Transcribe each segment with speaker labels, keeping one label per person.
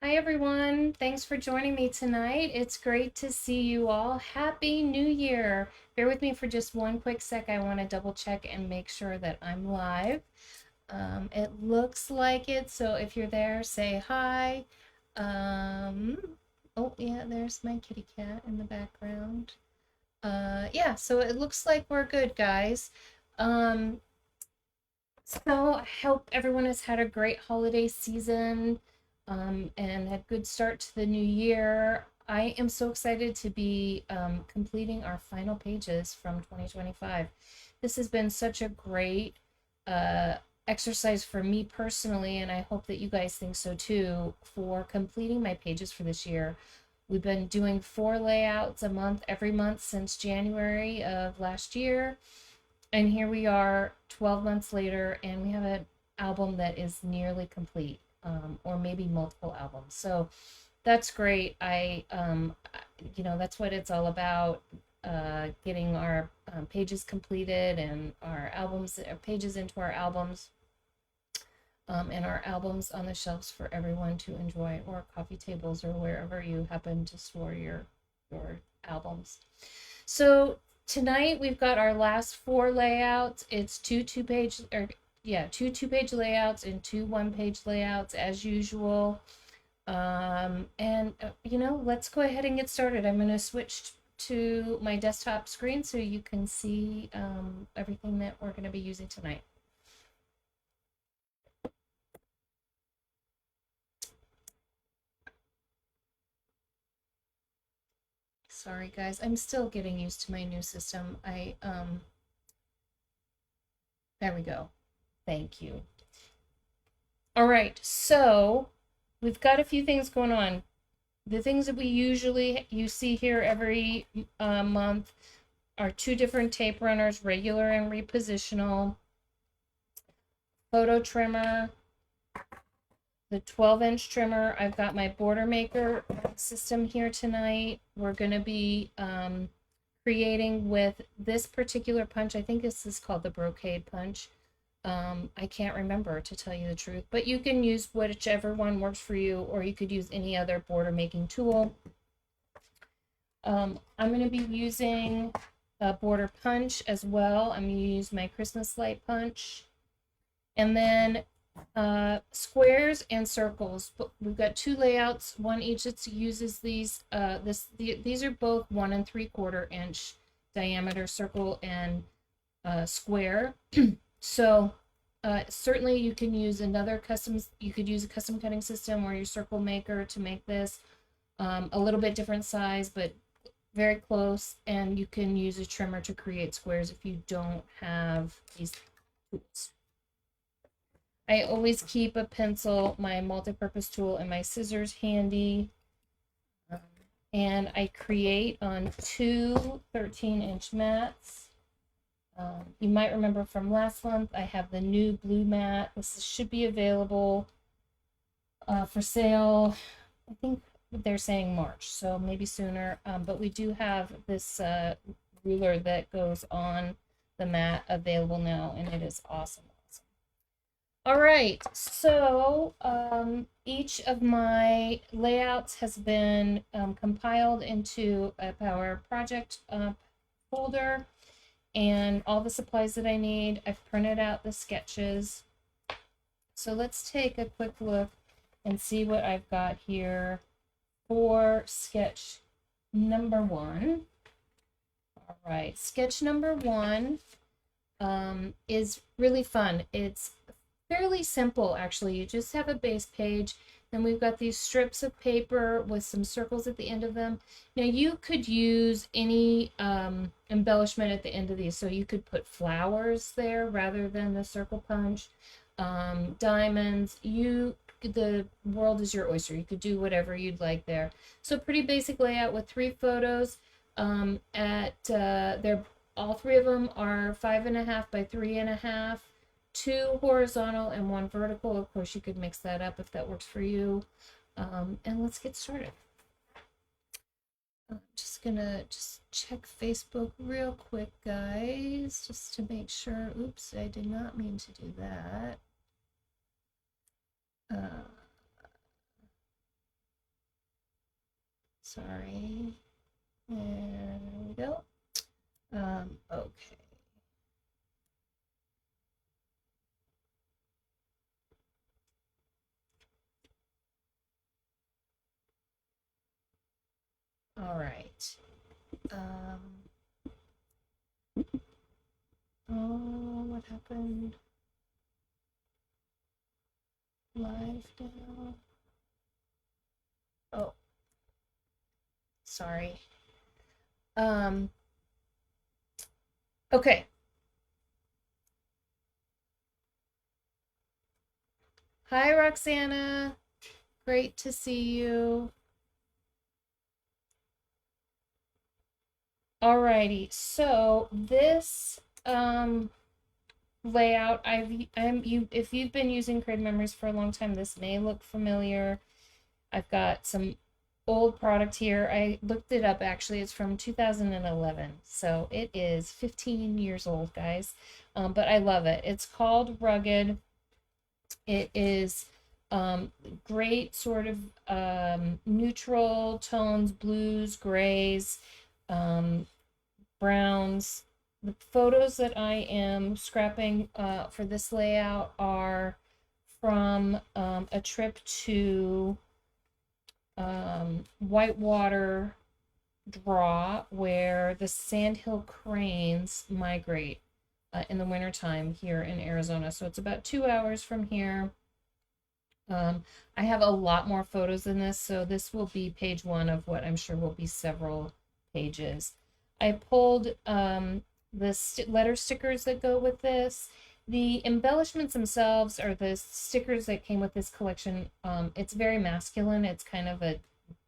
Speaker 1: Hi everyone, thanks for joining me tonight. It's great to see you all. Happy New Year. Bear with me for just one quick sec. I want to double check and make sure that I'm live. It looks like it, so if you're there, say hi. Um, oh yeah, there's my kitty cat in the background. Yeah, so it looks like we're good, guys. Um, so I hope everyone has had a great holiday season and had good start to the new year. I am so excited to be completing our final pages from 2025. This has been such a great uh, exercise for me personally, and I hope that you guys think so too, for completing my pages for this year. We've been doing 4 layouts a month every month since January of last year, and here we are 12 months later, and we have an album that is nearly complete, or maybe multiple albums. So that's great. That's what it's all about, getting our pages completed and our albums, our pages into our albums, and our albums on the shelves for everyone to enjoy, or coffee tables, or wherever you happen to store your albums. So tonight we've got our last four layouts. It's two two-page layouts and two one-page layouts as usual. Let's go ahead and get started. I'm going to switch to my desktop screen so you can see everything that we're going to be using tonight. Sorry guys, I'm still getting used to my new system. There we go. Thank you. All right, so we've got a few things going on. The things that you see here every month are two different tape runners, regular and repositional, photo trimmer, the 12-inch trimmer. I've got my border maker system here tonight. We're going to be creating with this particular punch. I think this is called the brocade punch. I can't remember, to tell you the truth, but you can use whichever one works for you, or you could use any other border making tool. I'm going to be using a border punch as well. I'm going to use my Christmas light punch. And then squares and circles. But we've got two layouts, one each that uses these. These are both 1 3/4 inch diameter circle and square. So certainly you can use you could use a custom cutting system or your circle maker to make this a little bit different size, but very close. And you can use a trimmer to create squares if you don't have these tools. I always keep a pencil, my multi-purpose tool, and my scissors handy. And I create on two 13-inch mats. You might remember from last month, I have the new blue mat. This should be available for sale. I think they're saying March, so maybe sooner. But we do have this ruler that goes on the mat available now, and it is awesome. All right, so each of my layouts has been compiled into a Power Project folder, and all the supplies that I need. I've printed out the sketches. So let's take a quick look and see what I've got here for sketch number one. All right, sketch number one is really fun. It's fairly simple, actually. You just have a base page, then we've got these strips of paper with some circles at the end of them. Now you could use any embellishment at the end of these, so you could put flowers there rather than the circle punch, diamonds. The world is your oyster. You could do whatever you'd like there. So pretty basic layout with 3 photos. They're all three of them are 5.5 by 3.5, two horizontal and one vertical. Of course, you could mix that up if that works for you. And let's get started. I'm just gonna check Facebook real quick, guys, just to make sure. Oops, I did not mean to do that. Sorry. There we go. Okay. All right. Oh, what happened? Live now. Oh, sorry. Okay. Hi, Roxana. Great to see you. Alrighty, so this layout, if you've been using Crate Memories for a long time, this may look familiar. I've got some old product here. I looked it up actually. It's from 2011, so it is 15 years old, guys. But I love it. It's called Rugged. It is great sort of neutral tones, blues, grays, browns. The photos that I am scrapping for this layout are from a trip to Whitewater Draw, where the sandhill cranes migrate in the wintertime here in Arizona. So it's about 2 hours from here. I have a lot more photos than this, so this will be page one of what I'm sure will be several pages. I pulled the letter stickers that go with this. The embellishments themselves are the stickers that came with this collection. It's very masculine. It's kind of a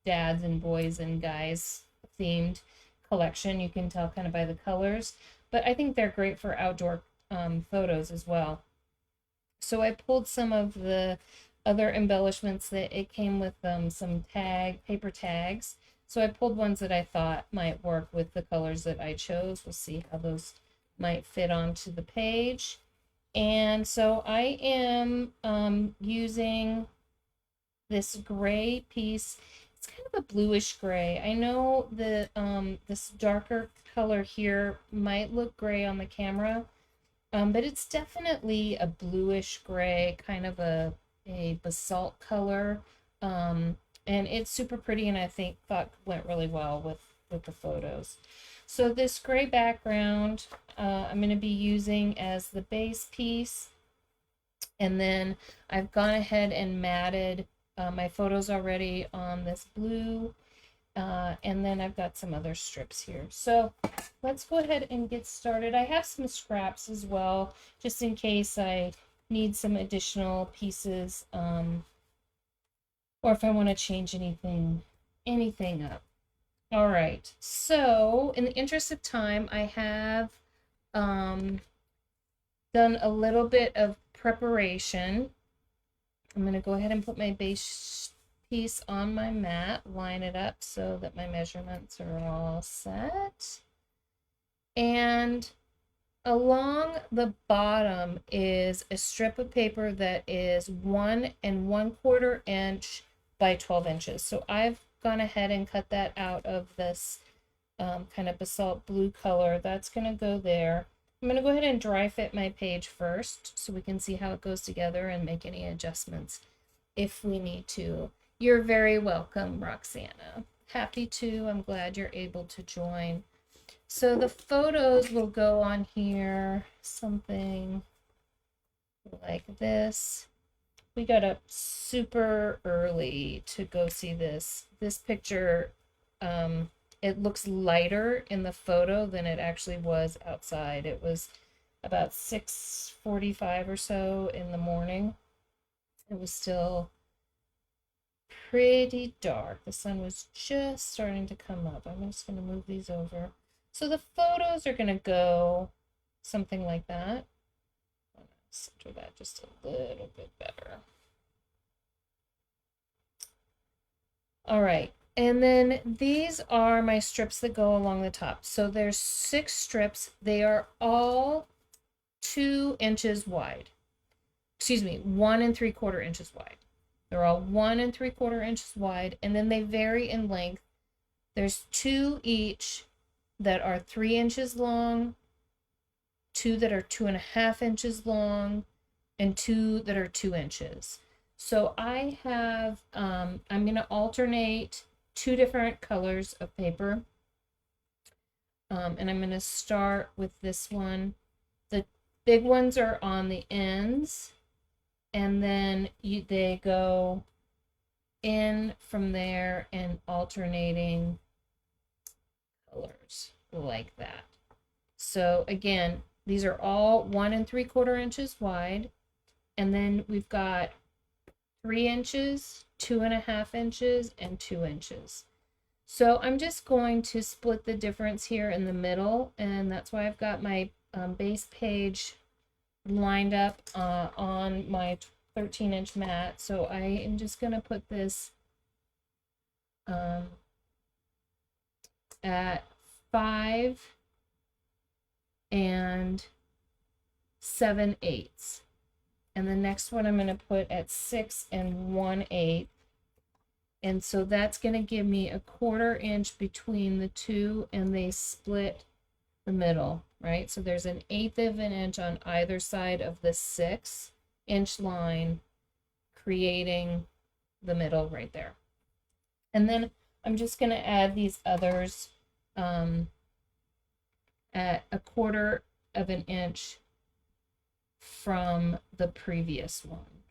Speaker 1: dads and boys and guys themed collection. You can tell kind of by the colors, but I think they're great for outdoor photos as well. So I pulled some of the other embellishments that it came with, some paper tags. So I pulled ones that I thought might work with the colors that I chose. We'll see how those might fit onto the page. And so I am using this gray piece. It's kind of a bluish gray. I know that this darker color here might look gray on the camera, but it's definitely a bluish gray, kind of a basalt color. And it's super pretty, and I thought went really well with the photos. So this gray background I'm going to be using as the base piece, and then I've gone ahead and matted my photos already on this blue, and then I've got some other strips here. So let's go ahead and get started. I have some scraps as well, just in case I need some additional pieces, or if I want to change anything up. All right, so in the interest of time, I have done a little bit of preparation. I'm going to go ahead and put my base piece on my mat, line it up so that my measurements are all set. And along the bottom is a strip of paper that is 1 1/4 inch by 12 inches. So I've gone ahead and cut that out of this kind of basalt blue color. That's going to go there. I'm going to go ahead and dry fit my page first so we can see how it goes together and make any adjustments if we need to. You're very welcome, Roxana. Happy to. I'm glad you're able to join. So the photos will go on here, something like this. We got up super early to go see this. This picture, it looks lighter in the photo than it actually was outside. It was about 6:45 or so in the morning. It was still pretty dark. The sun was just starting to come up. I'm just going to move these over. So the photos are going to go something like that. I'm going to center that just a little bit better. All right. And then these are my strips that go along the top. So there's 6 strips. They are all 2 inches wide. Excuse me, 1 3/4 inches wide. They're all 1 3/4 inches wide, and then they vary in length There's 2 each that are 3 inches long, 2 that are 2.5 inches long, and 2 that are 2 inches. So I have, I'm going to alternate 2 different colors of paper. And I'm going to start with this one. The big ones are on the ends, and then they go in from there and alternating colors like that. So again, these are all 1 3/4 inches wide, and then we've got 3 inches, 2.5 inches, and 2 inches. So I'm just going to split the difference here in the middle, and that's why I've got my base page lined up on my 13-inch mat. So I am just going to put this at 5 7/8. And the next one I'm going to put at 6 1/8. And so that's going to give me a 1/4 inch between the two, and they split the middle, right? So there's an 1/8 of an inch on either side of the 6-inch line, creating the middle right there. And then I'm just going to add these others at a 1/4 of an inch from the previous one.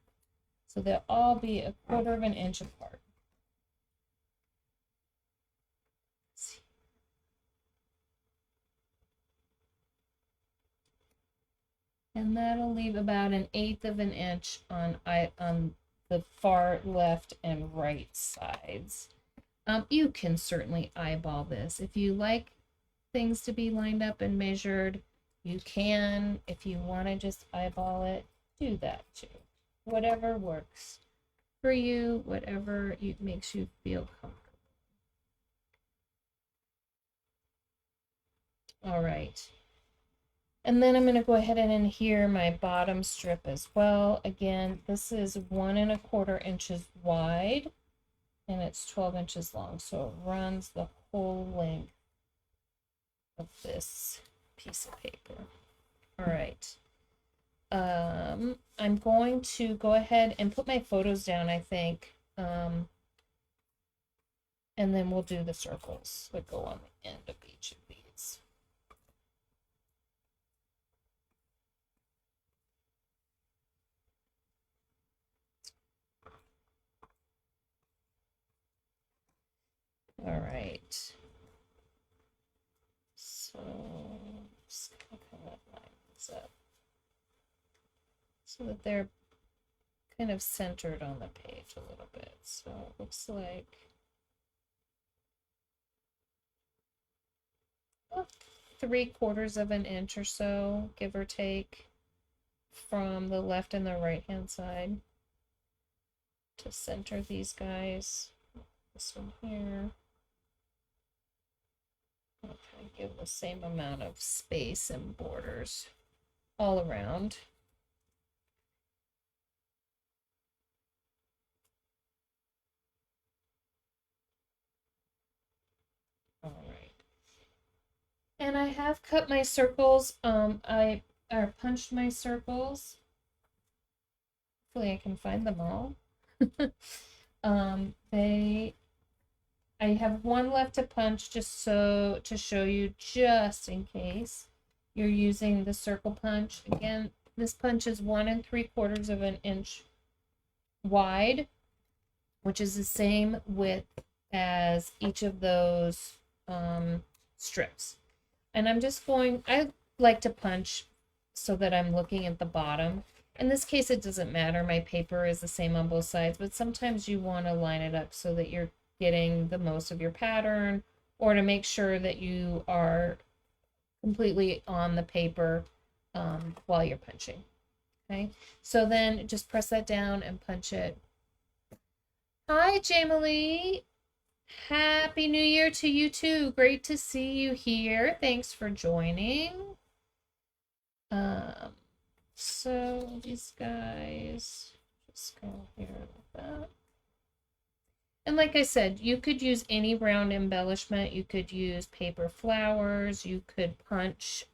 Speaker 1: So they'll all be a 1/4 of an inch apart. And that'll leave about an 1/8 of an inch on the far left and right sides. You can certainly eyeball this. If you like things to be lined up and measured, you can. If you want to just eyeball it, do that too. Whatever works for you, whatever makes you feel comfortable. All right. And then I'm going to go ahead and adhere my bottom strip as well. Again, this is 1 1/4 inches wide, and it's 12 inches long. So it runs the whole length of this piece of paper. All right. I'm going to go ahead and put my photos down, I think. And then we'll do the circles that go on the end of each of these. All right. So just gonna kind of line these up so that they're kind of centered on the page a little bit. So it looks like 3/4 of an inch or so, give or take, from the left and the right hand side to center these guys. This one here. Okay, give the same amount of space and borders all around. All right. And I have cut my circles. I punched my circles. Hopefully I can find them all. I have one left to punch just so to show you, just in case you're using the circle punch. Again, this punch is 1 3/4 of an inch wide, which is the same width as each of those strips. And I like to punch so that I'm looking at the bottom. In this case, it doesn't matter. My paper is the same on both sides, but sometimes you want to line it up so that you're getting the most of your pattern, or to make sure that you are completely on the paper while you're punching. Okay, so then just press that down and punch it. Hi, Jamily. Happy New Year to you too. Great to see you here. Thanks for joining. So these guys, just go here like that. And like I said, you could use any round embellishment. You could use paper flowers. You could punch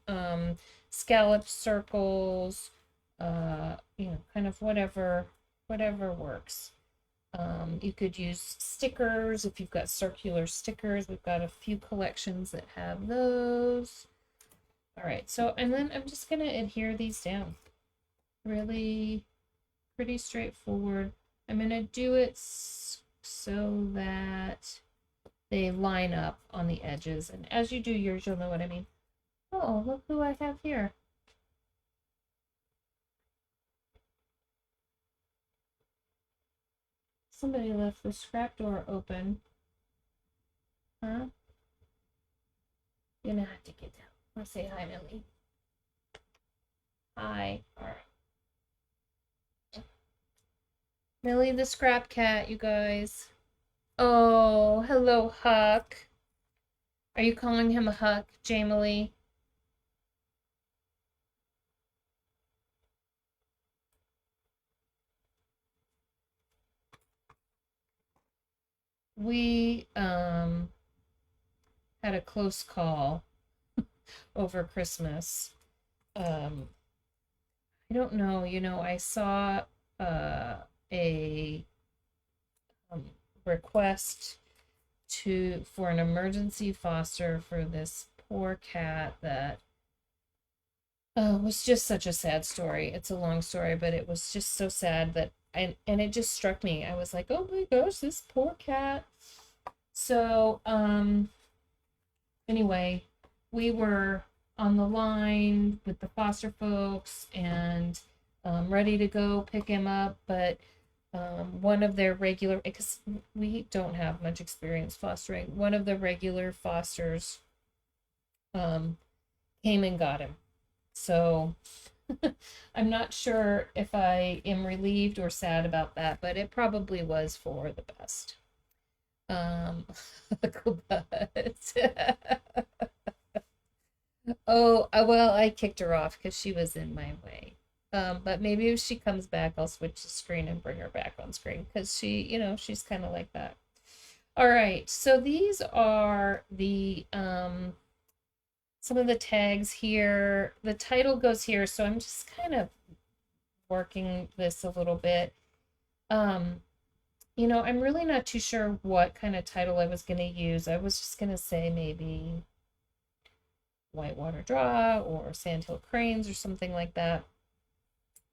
Speaker 1: scallop circles. You know, kind of whatever works. You could use stickers if you've got circular stickers. We've got a few collections that have those. All right, so and then I'm just gonna adhere these down. Really pretty straightforward. I'm gonna do it so that they line up on the edges. And as you do yours, you'll know what I mean. Oh, look who I have here. Somebody left the scrap door open. Huh? You're gonna have to get down. I want to say hi, Millie. Hi. All right. Millie the scrap cat, you guys. Oh, hello, Huck. Are you calling him a Huck, Jamily? We had a close call over Christmas. I don't know, you know, I saw a request for an emergency foster for this poor cat that was just such a sad story. It's a long story, but it was just so sad that and it just struck me. I was like, oh my gosh, this poor cat. So anyway, we were on the line with the foster folks and ready to go pick him up, but one of their regular, because we don't have much experience fostering, one of the regular fosters came and got him. So I'm not sure if I am relieved or sad about that, but it probably was for the best. Oh, well, I kicked her off because she was in my way. But maybe if she comes back, I'll switch the screen and bring her back on screen because she, you know, she's kind of like that. All right, so these are the some of the tags here. The title goes here, so I'm just kind of working this a little bit. You know, I'm really not too sure what kind of title I was going to use. I was just going to say maybe Whitewater Draw or Sandhill Cranes or something like that.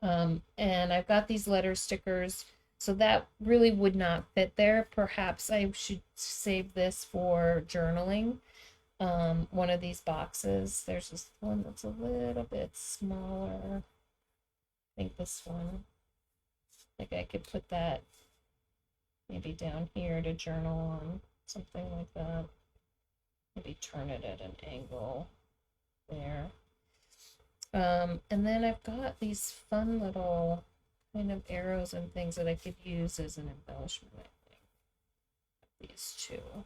Speaker 1: And I've got these letter stickers, so that really would not fit there. Perhaps I should save this for journaling. One of these boxes. There's this one that's a little bit smaller. I think this one. Like I could put that maybe down here to journal on, something like that. Maybe turn it at an angle there. And then I've got these fun little kind of arrows and things that I could use as an embellishment, I think. These two.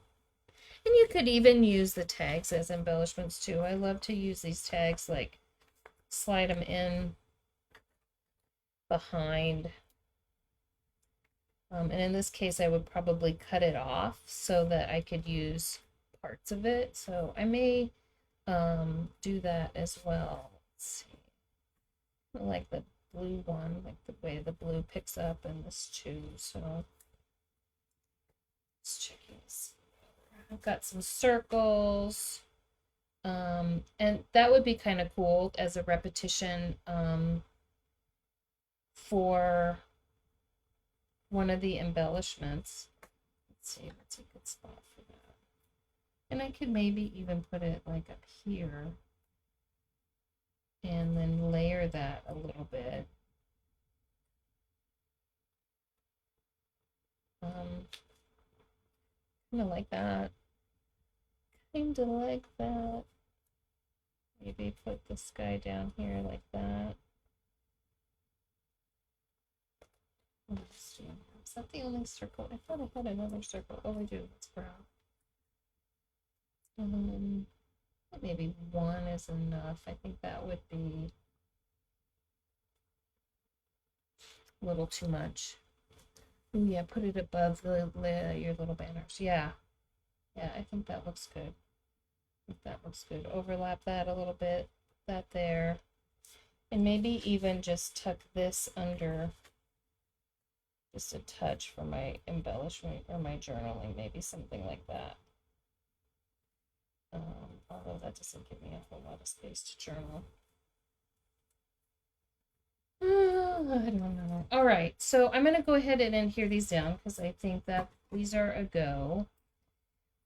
Speaker 1: And you could even use the tags as embellishments too. I love to use these tags, like slide them in behind. And in this case, I would probably cut it off so that I could use parts of it. So I may do that as well. Let's see. I like the blue one, like the way the blue picks up in this too. So let's check this. I've got some circles. And that would be kind of cool as a repetition for one of the embellishments. Let's see what's a good spot for that. And I could maybe even put it like up here and then layer that a little bit. Kind of like that. Kind of like that. Maybe put this guy down here like that. Is that the only circle? I thought I had another circle. Oh, I do. It's brown. Maybe one is enough. I think that would be a little too much. Ooh, yeah, put it above your little banners. Yeah. Yeah, I think that looks good. I think that looks good. Overlap that a little bit. That there. And maybe even just tuck this under just a touch for my embellishment or my journaling, maybe something like that. Although that doesn't give me a whole lot of space to journal. I don't know. All right, so I'm going to go ahead and adhere these down because I think that these are a go.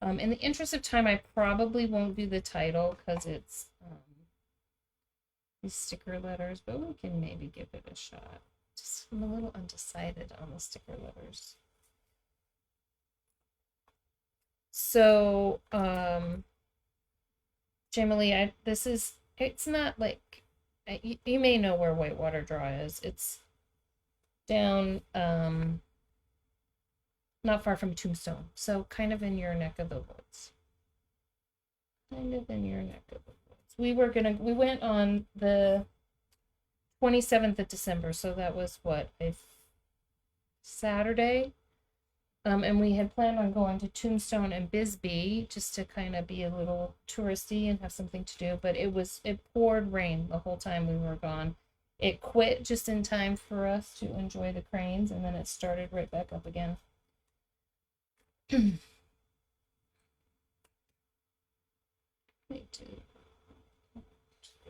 Speaker 1: In the interest of time, I probably won't do the title because it's these sticker letters, but we can maybe give it a shot. Just I'm a little undecided on the sticker letters. So, Jamily, it's not like, you may know where Whitewater Draw is. It's down, not far from Tombstone. So kind of in your neck of the woods. Kind of in your neck of the woods. We went on the 27th of December. So that was what, a Saturday? And we had planned on going to Tombstone and Bisbee just to kind of be a little touristy and have something to do. But it poured rain the whole time we were gone. It quit just in time for us to enjoy the cranes, and then it started right back up again.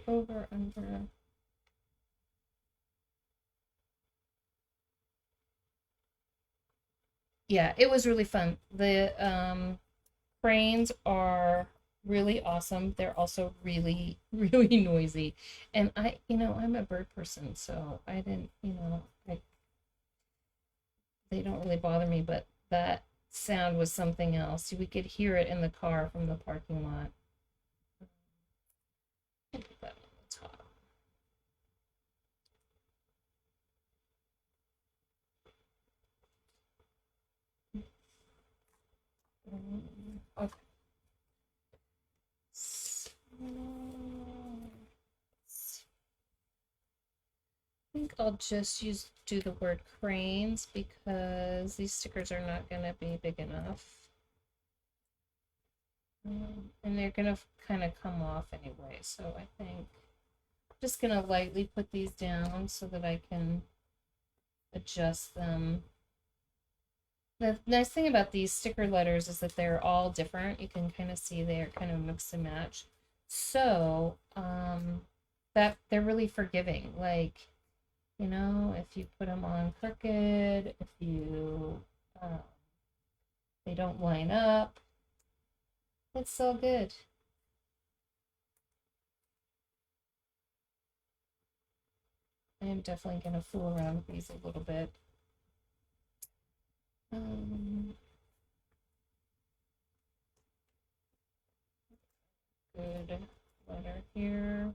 Speaker 1: Over, under. Yeah, it was really fun. The cranes are really awesome. They're also really, really noisy. And I'm a bird person, so I didn't, they don't really bother me, but that sound was something else. We could hear it in the car from the parking lot. Put that on the top. Okay. I think I'll just do the word cranes because these stickers are not going to be big enough. And they're going to kind of come off anyway. So I think I'm just going to lightly put these down so that I can adjust them. The nice thing about these sticker letters is that they're all different. You can kind of see they're kind of mix and match. So that they're really forgiving. Like, if you put them on crooked, if you they don't line up, it's so good. I am definitely going to fool around with these a little bit. Good letter here.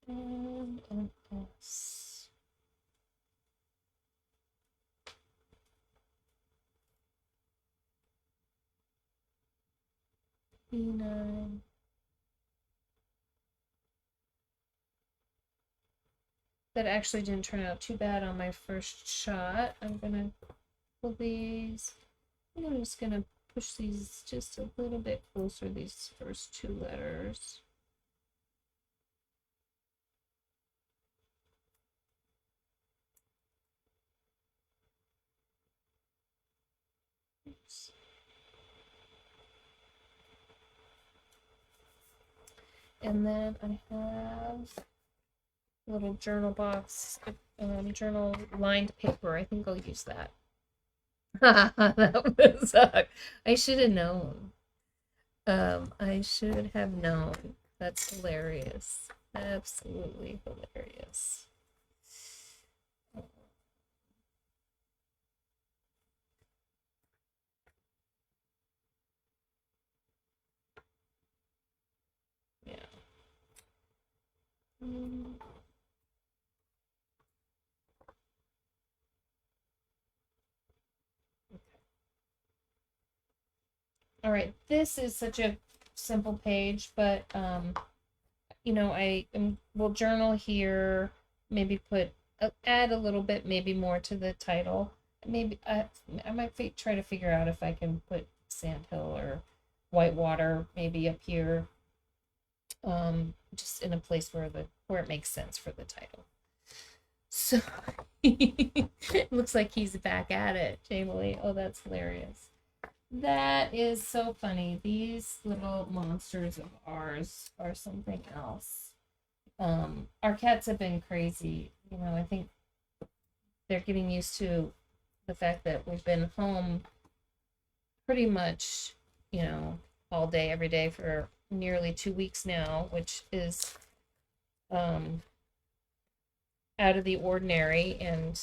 Speaker 1: And an S. E9. That actually didn't turn out too bad on my first shot. I'm gonna pull these. I'm just gonna push these just a little bit closer, these first two letters. Oops. And then I have a little journal box, journal lined paper. I think I'll use that. That was, I should have known. I should have known. That's hilarious. Absolutely hilarious. Yeah. All right, this is such a simple page, but I will journal here. maybe put add a little bit, maybe more to the title. Maybe I might try to figure out if I can put Sandhill or Whitewater maybe up here, just in a place where it makes sense for the title. So it looks like he's back at it, Jamie. Oh, that's hilarious. That is so funny. These little monsters of ours are something else. Our cats have been crazy. I think they're getting used to the fact that we've been home pretty much, all day, every day for nearly 2 weeks now, which is out of the ordinary. And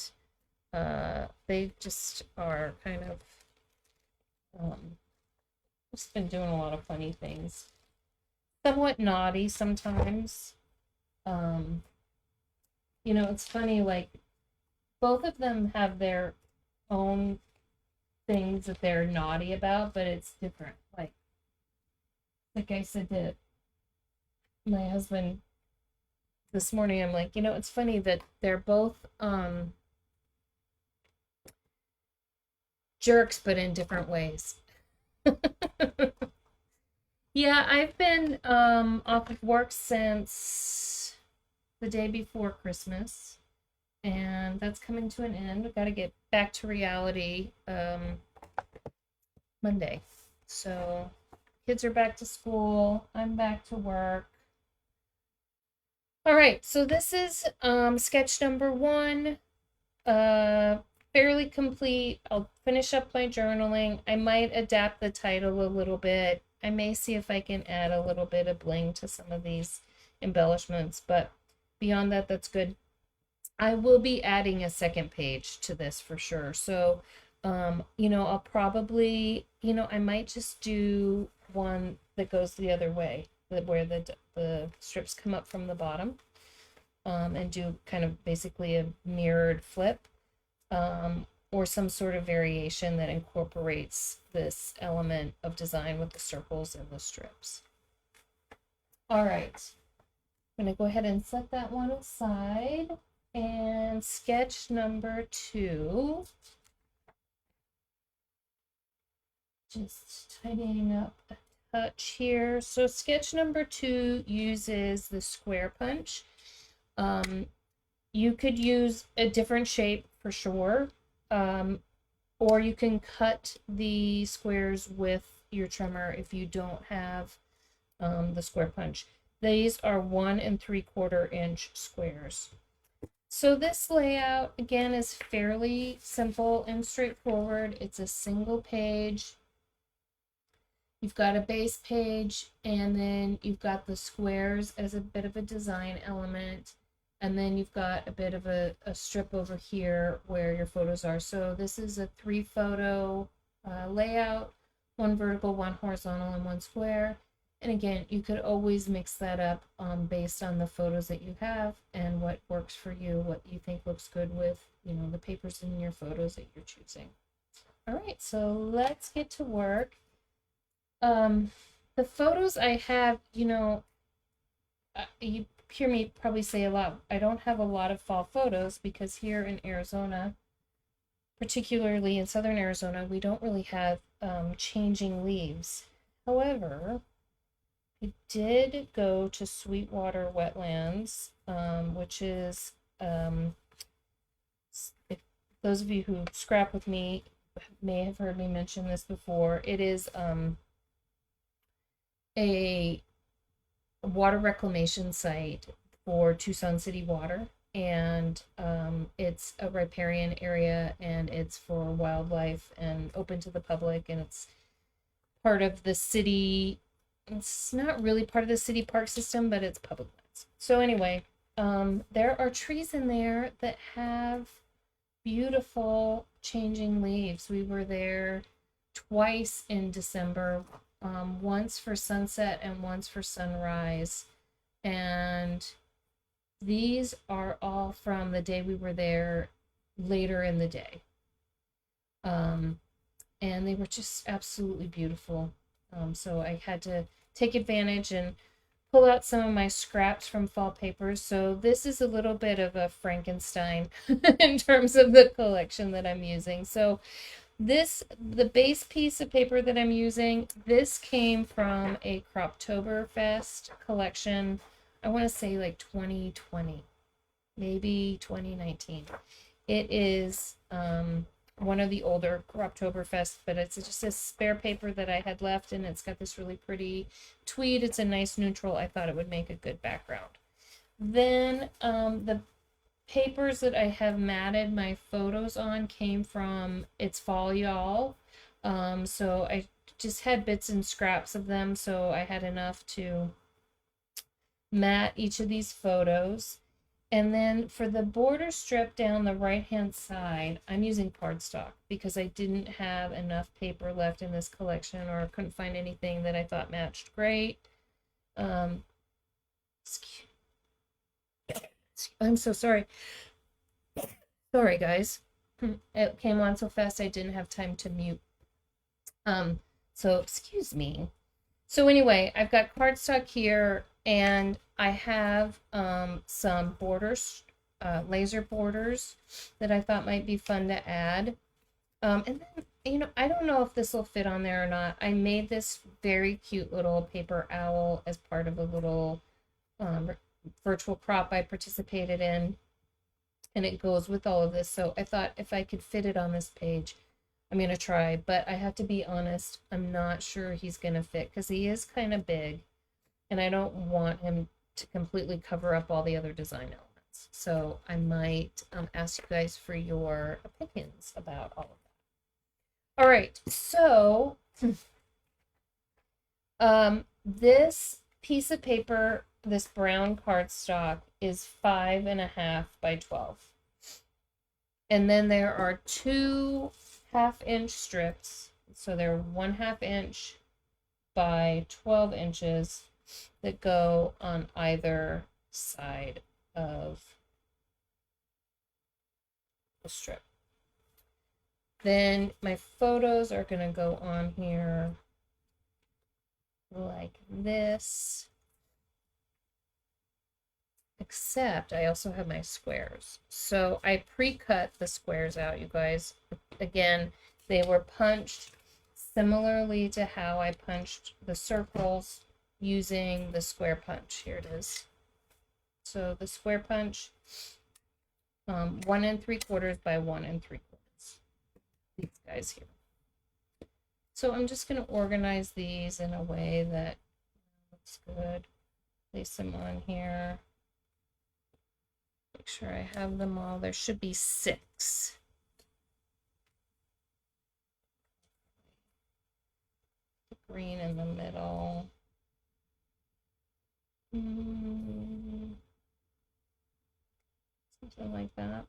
Speaker 1: they just are kind of just been doing a lot of funny things. Somewhat naughty sometimes. It's funny, like, both of them have their own things that they're naughty about, but it's different. Like I said to my husband this morning, I'm like, it's funny that they're both jerks, but in different ways. Yeah, I've been off of work since the day before Christmas, and that's coming to an end. We've got to get back to reality Monday. So kids are back to school. I'm back to work. All right, so this is sketch number 1. Fairly complete. I'll finish up my journaling. I might adapt the title a little bit. I may see if I can add a little bit of bling to some of these embellishments, but beyond that, that's good. I will be adding a second page to this for sure. So, I'll probably, I might just do one that goes the other way, where the strips come up from the bottom, and do kind of basically a mirrored flip, or some sort of variation that incorporates this element of design with the circles and the strips. All right, I'm going to go ahead and set that one aside. And sketch number 2, just tidying up a touch here. So sketch number 2 uses the square punch. You could use a different shape for sure, or you can cut the squares with your trimmer if you don't have the square punch. These are 1 3/4 inch squares. So this layout, again, is fairly simple and straightforward. It's a single page. You've got a base page, and then you've got the squares as a bit of a design element, and then you've got a bit of a strip over here where your photos are. So this is a 3-photo layout, 1 vertical, 1 horizontal, and 1 square. And again, you could always mix that up based on the photos that you have and what works for you, what you think looks good with, the papers in your photos that you're choosing. All right, so let's get to work. The photos I have, you hear me probably say a lot. I don't have a lot of fall photos because here in Arizona, particularly in southern Arizona, we don't really have changing leaves. However, I did go to Sweetwater Wetlands, which is, if those of you who scrap with me may have heard me mention this before, it is a water reclamation site for Tucson City Water, and it's a riparian area, and it's for wildlife and open to the public, and it's part of the city. It's not really part of the city park system, but it's public lands. So anyway, there are trees in there that have beautiful changing leaves. We were there twice in December, once for sunset and once for sunrise. And these are all from the day we were there later in the day. And they were just absolutely beautiful. So I had to take advantage and pull out some of my scraps from fall papers. So this is a little bit of a Frankenstein in terms of the collection that I'm using. So the base piece of paper that I'm using, this came from a Croptoberfest collection. I want to say like 2020, maybe 2019. It is one of the older Croptoberfest, but it's just a spare paper that I had left, and it's got this really pretty tweed. It's a nice neutral. I thought it would make a good background. Then the papers that I have matted my photos on came from It's Fall Y'all. So I just had bits and scraps of them, so I had enough to mat each of these photos. And then for the border strip down the right-hand side, I'm using cardstock because I didn't have enough paper left in this collection, or couldn't find anything that I thought matched great. I'm so sorry. Sorry, guys. It came on so fast I didn't have time to mute. So excuse me. So anyway, I've got cardstock here, and I have some borders, laser borders that I thought might be fun to add. And then, you know, I don't know if this will fit on there or not. I made this very cute little paper owl as part of a little virtual crop I participated in, and it goes with all of this. So I thought if I could fit it on this page, I'm going to try, but I have to be honest, I'm not sure he's going to fit because he is kind of big, and I don't want him to completely cover up all the other design elements. So I might ask you guys for your opinions about all of that. All right, so this piece of paper, this brown cardstock, is 5.5 by 12. And then there are 2 half-inch strips. So they're 1/2 inch by 12 inches that go on either side of the strip. Then my photos are going to go on here like this. Except I also have my squares. So I pre-cut the squares out, you guys. Again, they were punched similarly to how I punched the circles using the square punch. Here it is. So the square punch, 1 3/4 by 1 3/4. These guys here. So I'm just going to organize these in a way that looks good. Place them on here. Make sure I have them all. There should be 6. The green in the middle. Something like that.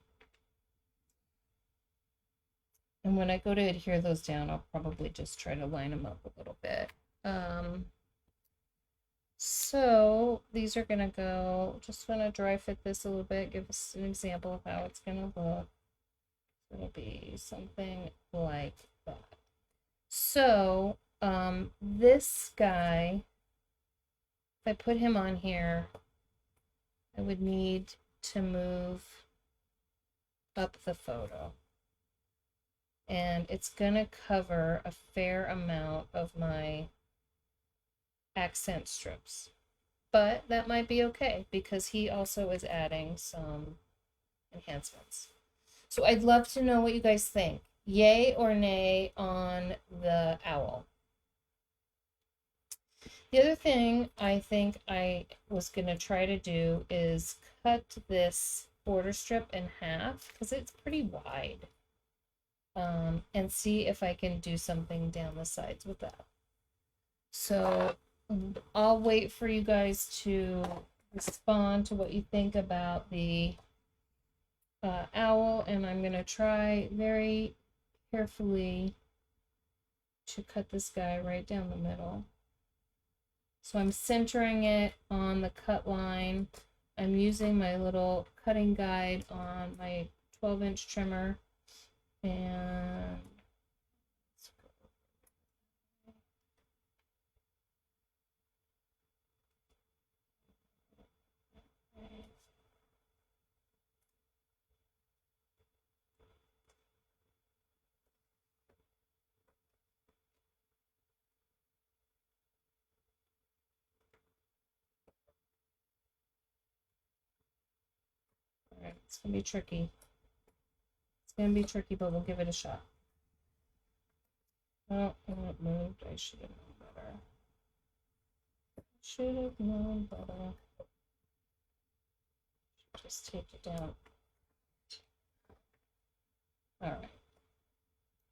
Speaker 1: And when I go to adhere those down, I'll probably just try to line them up a little bit. So these are going to go, just want to dry fit this a little bit, give us an example of how it's going to look. It'll be something like that. So this guy, if I put him on here, I would need to move up the photo. And it's going to cover a fair amount of my accent strips. But that might be okay because he also is adding some enhancements. So I'd love to know what you guys think. Yay or nay on the owl. The other thing I think I was going to try to do is cut this border strip in half because it's pretty wide. And see if I can do something down the sides with that. So I'll wait for you guys to respond to what you think about the owl, and I'm going to try very carefully to cut this guy right down the middle. So I'm centering it on the cut line. I'm using my little cutting guide on my 12-inch trimmer. And It's gonna be tricky. It's gonna be tricky, but we'll give it a shot. Oh, it moved. I should have known better. Should have known better. Just take it down. All right.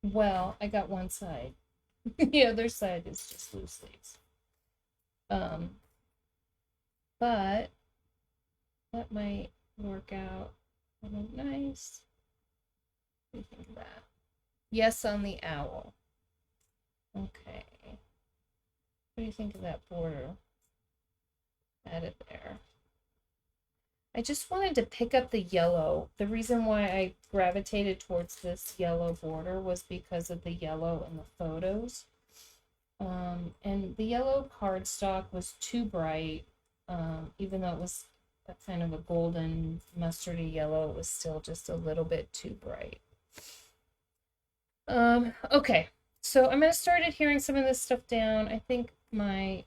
Speaker 1: Well, I got one side. The other side is just loose leaves. But that might work out nice. What do you think of that? Yes on the owl. Okay. What do you think of that border? Add it there. I just wanted to pick up the yellow. The reason why I gravitated towards this yellow border was because of the yellow in the photos. And the yellow cardstock was too bright. Even though it was a kind of a golden mustardy yellow, it was still just a little bit too bright. Okay, so I'm going to start adhering some of this stuff down. I think my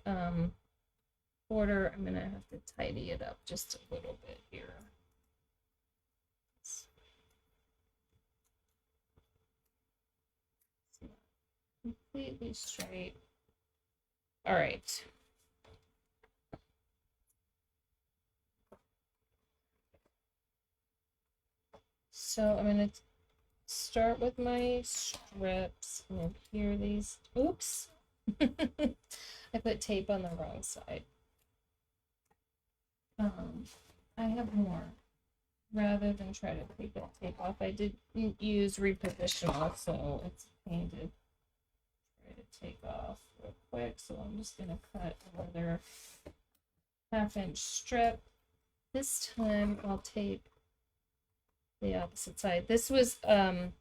Speaker 1: border, I'm going to have to tidy it up just a little bit here. It's not completely straight. All right. So I'm going to start with my strips. I'm going to adhere these. Oops. I put tape on the wrong side. I have more. Rather than try to take that tape off, I did use repositional, so it's painted. Try to take off real quick, so I'm just going to cut another 1/2-inch strip. This time I'll tape the opposite side. This was some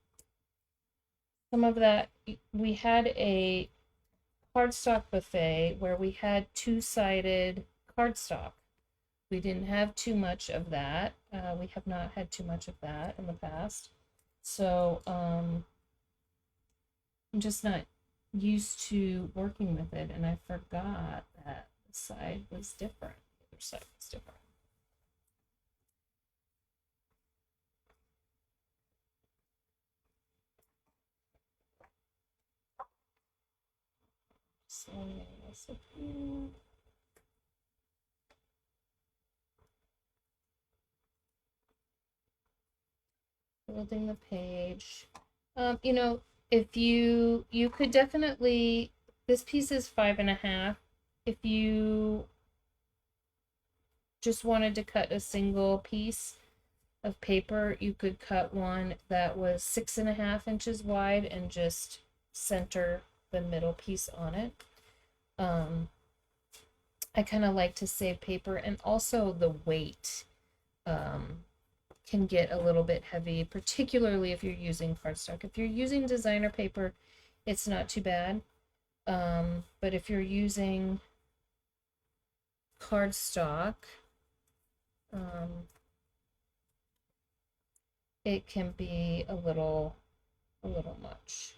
Speaker 1: of that. We had a cardstock buffet where we had two-sided cardstock. We didn't have too much of that. We have not had too much of that in the past. So I'm just not used to working with it, and I forgot that the side was different. The other side was different. So this up here. Building the page. You know, if you could definitely, this piece is 5.5. If you just wanted to cut a single piece of paper, you could cut one that was 6.5 inches wide and just center the middle piece on it. I kind of like to save paper, and also the weight can get a little bit heavy, particularly if you're using cardstock. If you're using designer paper, it's not too bad. But if you're using cardstock, it can be a little much.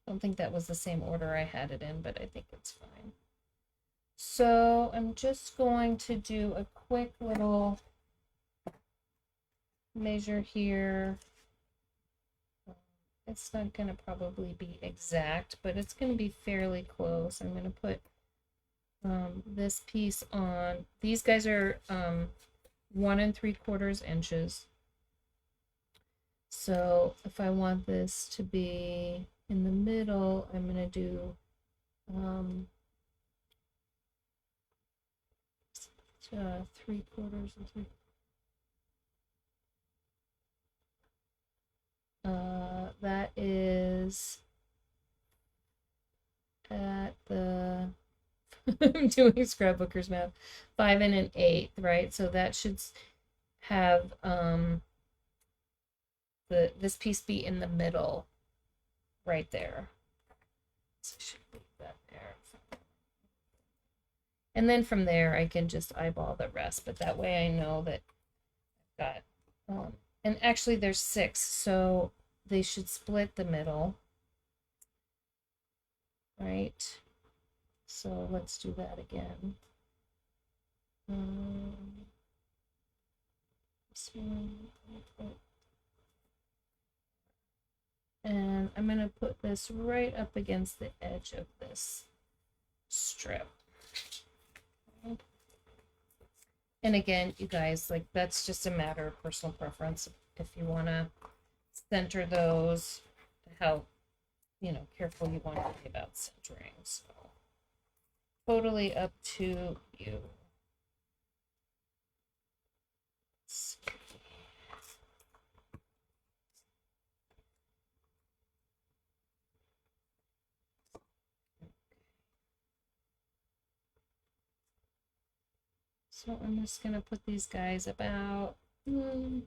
Speaker 1: I don't think that was the same order I had it in, but I think it's fine. So I'm just going to do a quick little measure here. It's not going to probably be exact, but it's going to be fairly close. I'm going to put this piece on. These guys are 1 3/4 inches. So if I want this to be in the middle, I'm going to do 3/4 and 3. That is at the I'm doing scrapbooker's math, 5 1/8, right? So that should have this piece be in the middle, right there. So I should leave that there. And then from there, I can just eyeball the rest, but that way I know that I've got, and actually there's 6, so they should split the middle, right? So let's do that again. This one. And I'm going to put this right up against the edge of this strip. And again, you guys, like, that's just a matter of personal preference. If you want to center those, how, you know, careful you want to be about centering. So, totally up to you. So I'm just gonna put these guys about, I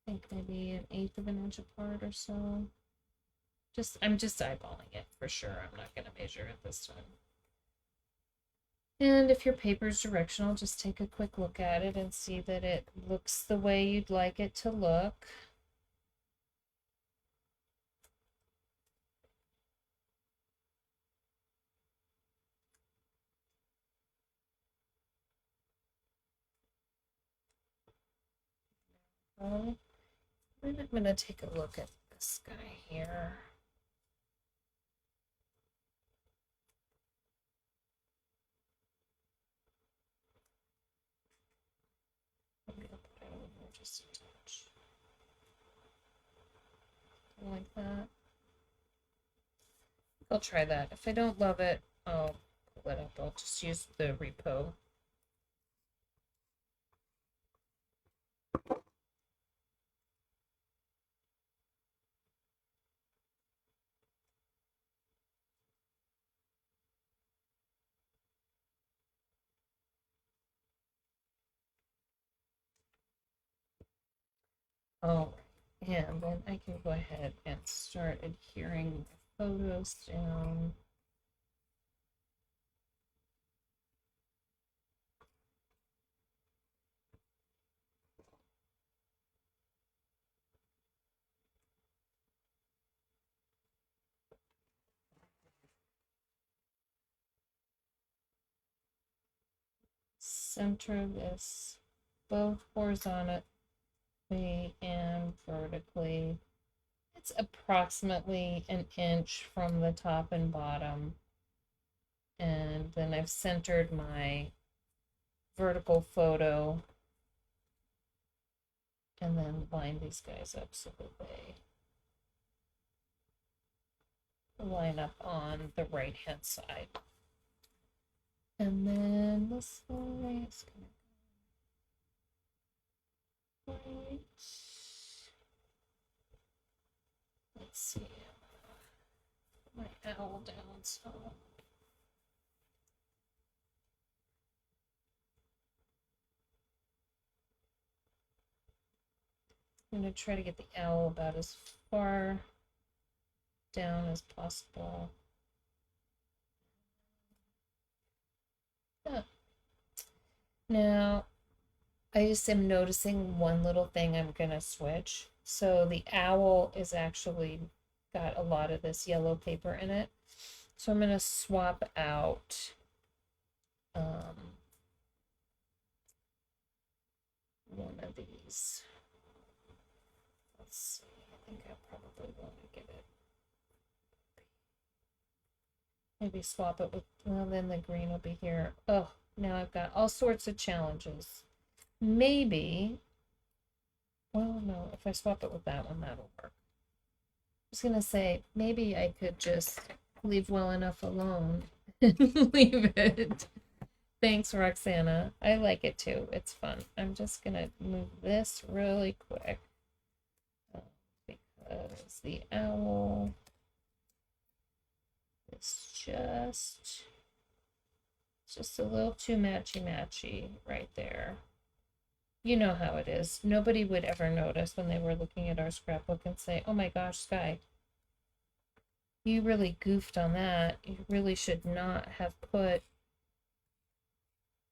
Speaker 1: think maybe 1/8 of an inch apart or so. I'm just eyeballing it for sure. I'm not gonna measure it this time. And if your paper is directional, just take a quick look at it and see that it looks the way you'd like it to look. And I'm going to take a look at this guy here. I'm going to put it over just a touch. Like that. I'll try that. If I don't love it, I'll pull it up. I'll just use the repo. Oh, and then I can go ahead and start adhering my photos down. Center this both horizontally and vertically. It's approximately 1 inch from the top and bottom. And then I've centered my vertical photo and then line these guys up so that they line up on the right hand side. And then this way is gonna go right. Let's see. Put my owl down so I'm going to try to get the owl about as far down as possible. Yeah. Now, I just am noticing one little thing I'm going to switch. So the owl is actually got a lot of this yellow paper in it. So I'm going to swap out one of these. Let's see. I think I probably want to get it. Maybe swap it with, well, then the green will be here. Oh, now I've got all sorts of challenges. Maybe, well, no, if I swap it with that one, that'll work. I was going to say, maybe I could just leave well enough alone and leave it. Thanks, Roxana. I like it too. It's fun. I'm just going to move this really quick because the owl is just a little too matchy right there. You know how it is. Nobody would ever notice when they were looking at our scrapbook and say, oh my gosh, Sky, you really goofed on that. You really should not have put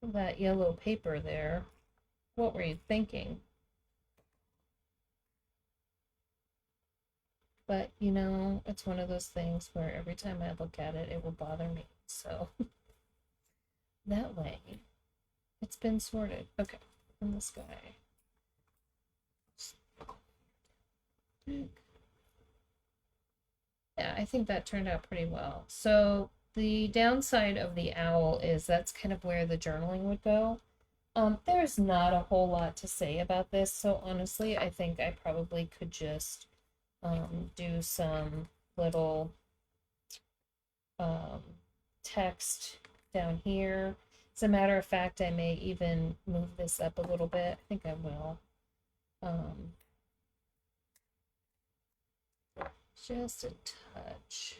Speaker 1: that yellow paper there. What were you thinking? But, you know, it's one of those things where every time I look at it, it will bother me. So that way, It's been sorted. Okay. And this guy. Yeah, I think that turned out pretty well. So the downside of the owl is that's kind of where the journaling would go. There's not a whole lot to say about this, so honestly, I think I probably could just do some little um, text down here. As a matter of fact, I may even move this up a little bit. I think I will. Just a touch.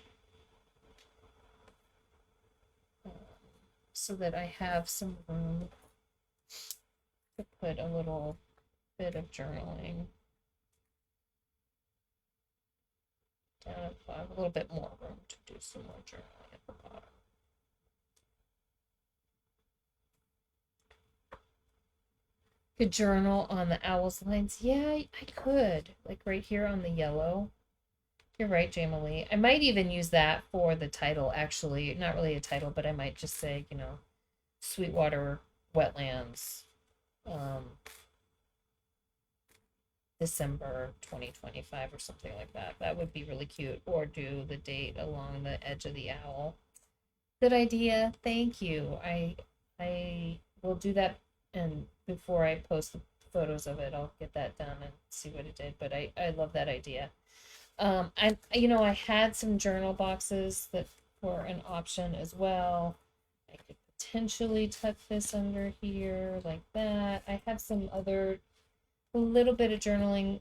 Speaker 1: So that I have some room to put a little bit of journaling down at the bottom, a little bit more room to do some more journaling at the bottom. Could journal on the owl's lines. Yeah, I could. Like right here on the yellow. You're right, Jamily. I might even use that for the title, actually. Not really a title, but I might just say, you know, Sweetwater Wetlands, December 2025 or something like that. That would be really cute. Or do the date along the edge of the owl. Good idea. Thank you. I will do that, and before I post the photos of it, I'll get that done and see what it did. But I love that idea. I had some journal boxes that were an option as well. I could potentially tuck this under here like that. I have some other, a little bit of journaling,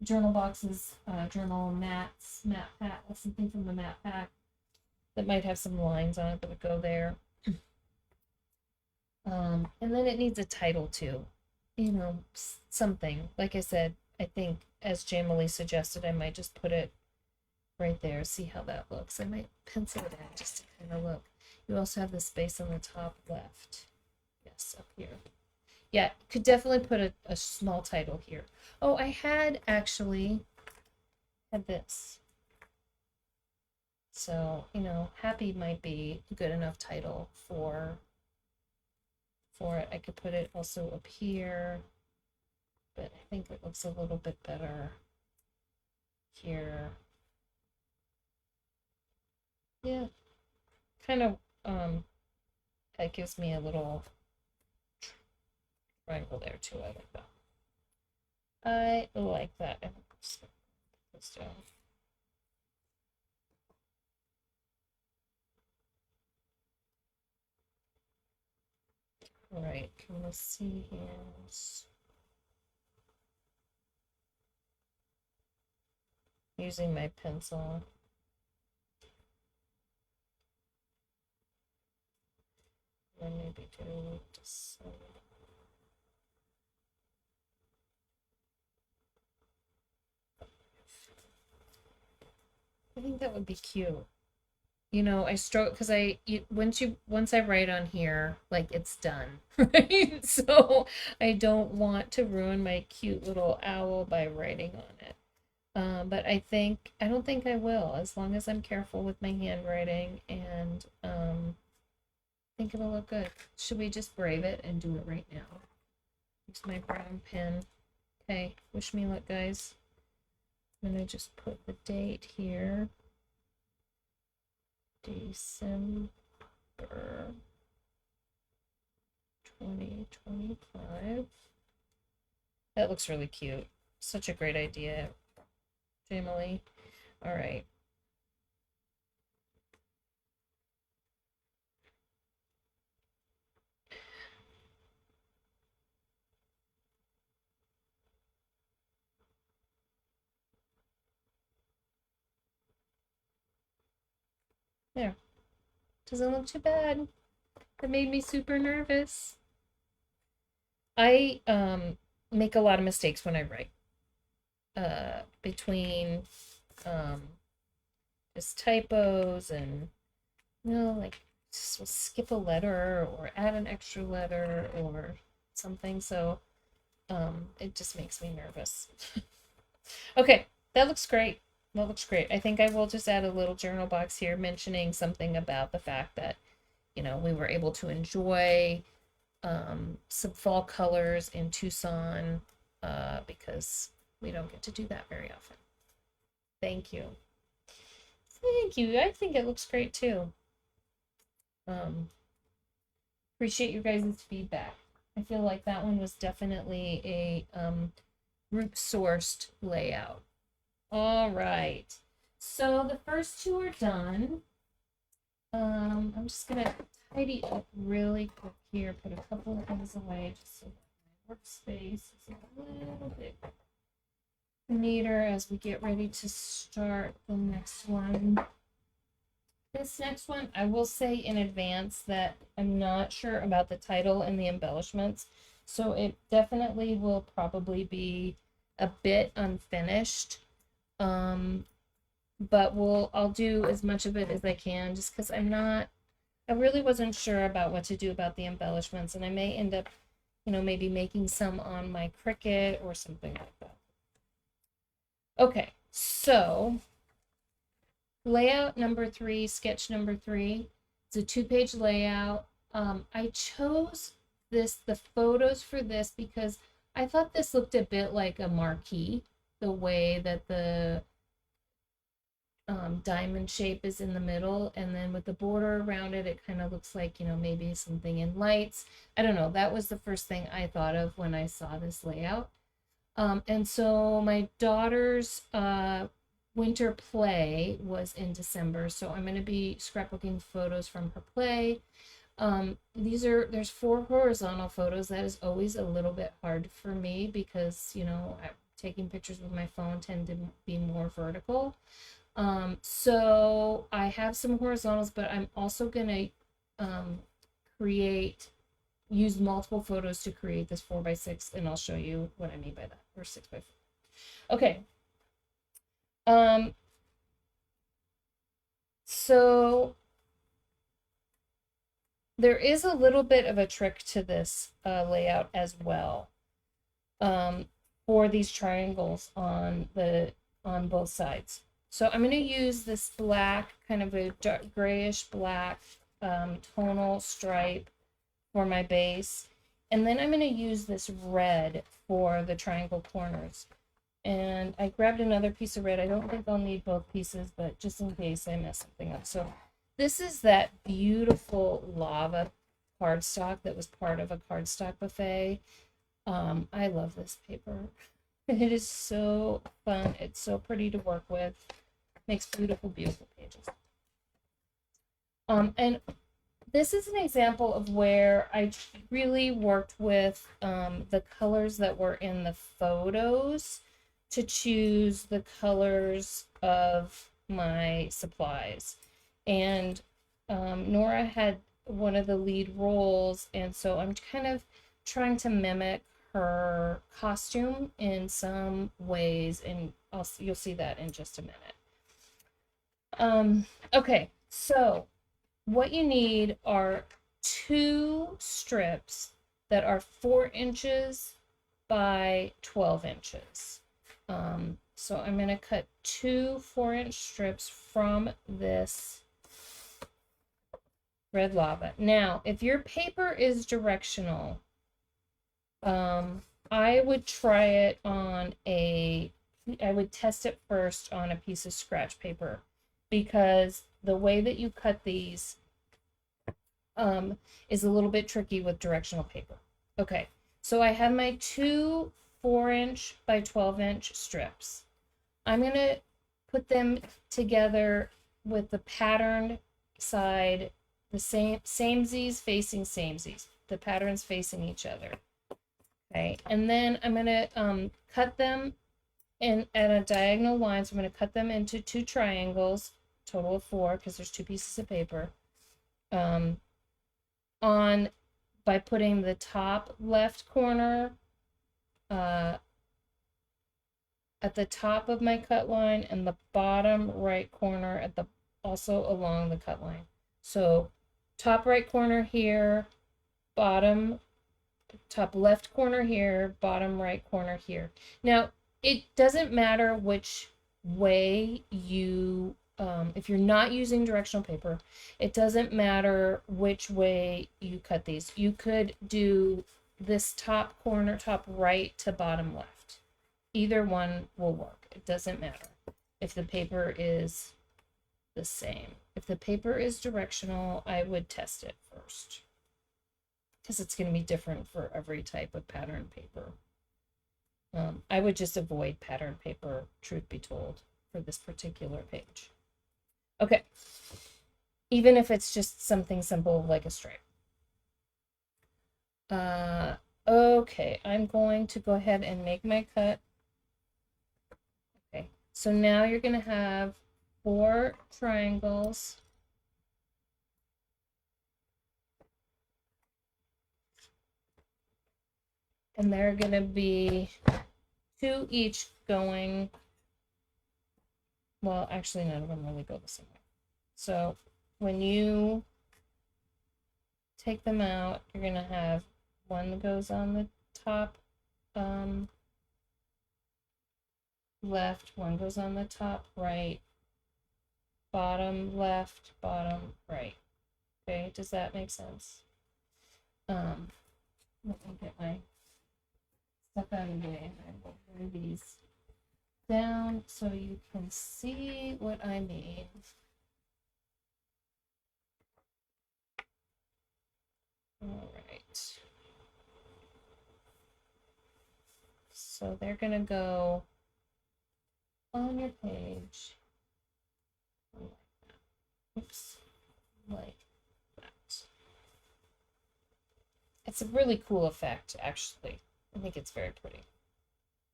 Speaker 1: journal boxes, journal mats, mat pack, something from the mat pack that might have some lines on it that would go there. And then it needs a title too, you know, something. Like I said, I think as Jamily suggested, I might just put it right there, see how that looks. I might pencil it in just to kind of look. You also have the space on the top left. Yes, up here. Yeah, could definitely put a small title here. Oh, I had actually had this. So, you know, happy might be a good enough title for it. I could put it also up here, but I think it looks a little bit better here. Yeah, kind of, that gives me a little triangle there too. I like that. I like that. Let's do. All right, can we see here? Using my pencil. And maybe do this. I think that would be cute. You know, I struggle because once I write on here, like it's done, right? So I don't want to ruin my cute little owl by writing on it. But I don't think I will, as long as I'm careful with my handwriting, and I think it'll look good. Should we just brave it and do it right now? Use my brown pen. Okay, wish me luck, guys. I'm gonna just put the date here. December 2025. That looks really cute. Such a great idea, Jamily. All right. There. Doesn't look too bad. That made me super nervous. I make a lot of mistakes when I write. Between just typos and like just skip a letter or add an extra letter or something. So it just makes me nervous. Okay, that looks great. That looks great. I think I will just add a little journal box here mentioning something about the fact that you know, we were able to enjoy some fall colors in Tucson because we don't get to do that very often. Thank you. Thank you. I think it looks great too. Um, Appreciate you guys' feedback. I feel like that one was definitely a group sourced layout. All right. So the first two are done. I'm just gonna tidy up really quick here, put a couple of things away just so that my workspace is a little bit neater as we get ready to start the next one. This next one, I will say in advance that I'm not sure about the title and the embellishments, so it definitely will probably be a bit unfinished. But I'll do as much of it as I can just because I really wasn't sure about what to do about the embellishments, and I may end up, you know, maybe making some on my Cricut or something like that. Okay, so layout number 3, sketch number 3. It's a 2-page layout. I chose the photos for this because I thought this looked a bit like a marquee, the way that the diamond shape is in the middle, and then with the border around it, it kind of looks like, you know, maybe something in lights. I don't know. That was the first thing I thought of when I saw this layout. And so my daughter's winter play was in December, so I'm going to be scrapbooking photos from her play. There's 4 horizontal photos. That is always a little bit hard for me because, you know, taking pictures with my phone tend to be more vertical. So I have some horizontals, but I'm also going to use multiple photos to create this 4x6, and I'll show you what I mean by that, or 6x4. Okay. So there is a little bit of a trick to this layout as well, for these triangles on both sides. So I'm going to use this black, kind of a dark grayish black tonal stripe for my base. And then I'm going to use this red for the triangle corners. And I grabbed another piece of red. I don't think I'll need both pieces, but just in case I mess something up. So this is that beautiful lava cardstock that was part of a cardstock buffet. I love this paper. It is so fun. It's so pretty to work with. Makes beautiful, beautiful pages. And this is an example of where I really worked with the colors that were in the photos to choose the colors of my supplies. And Nora had one of the lead roles, and so I'm kind of trying to mimic her costume in some ways, and you'll see that in just a minute. Okay, so what you need are 2 strips that are 4 inches by 12 inches. So I'm going to cut 2 4-inch strips from this red lava. Now, if your paper is directional, I would try it on I would test it first on a piece of scratch paper, because the way that you cut these is a little bit tricky with directional paper. Okay, so I have my 2 4-inch by 12-inch strips. I'm going to put them together with the patterned side, the samesies facing samesies, the patterns facing each other. Okay, and then I'm going to cut them at a diagonal line. So I'm going to cut them into 2 triangles, total of 4, because there's 2 pieces of paper. By putting the top left corner at the top of my cut line and the bottom right corner also along the cut line. So top right corner here, top left corner here, bottom right corner here. Now, it doesn't matter which way you if you're not using directional paper, it doesn't matter which way you cut these. You could do this top corner, top right to bottom left. Either one will work. It doesn't matter if the paper is the same. If the paper is directional, I would test it first, because it's going to be different for every type of pattern paper. I would just avoid pattern paper, truth be told, for this particular page. Okay, even if it's just something simple like a stripe. Okay, I'm going to go ahead and make my cut. Okay, so now you're going to have 4 triangles. And they're going to be 2 each going, well, actually none of them really go the same way. So when you take them out, you're going to have one that goes on the top left, one goes on the top right, bottom left, bottom right. Okay, does that make sense? Let me get my stuff out of the way, and I will bring these down so you can see what I mean. All right. So they're going to go on your page. Oops. Like that. It's a really cool effect, actually. I think it's very pretty.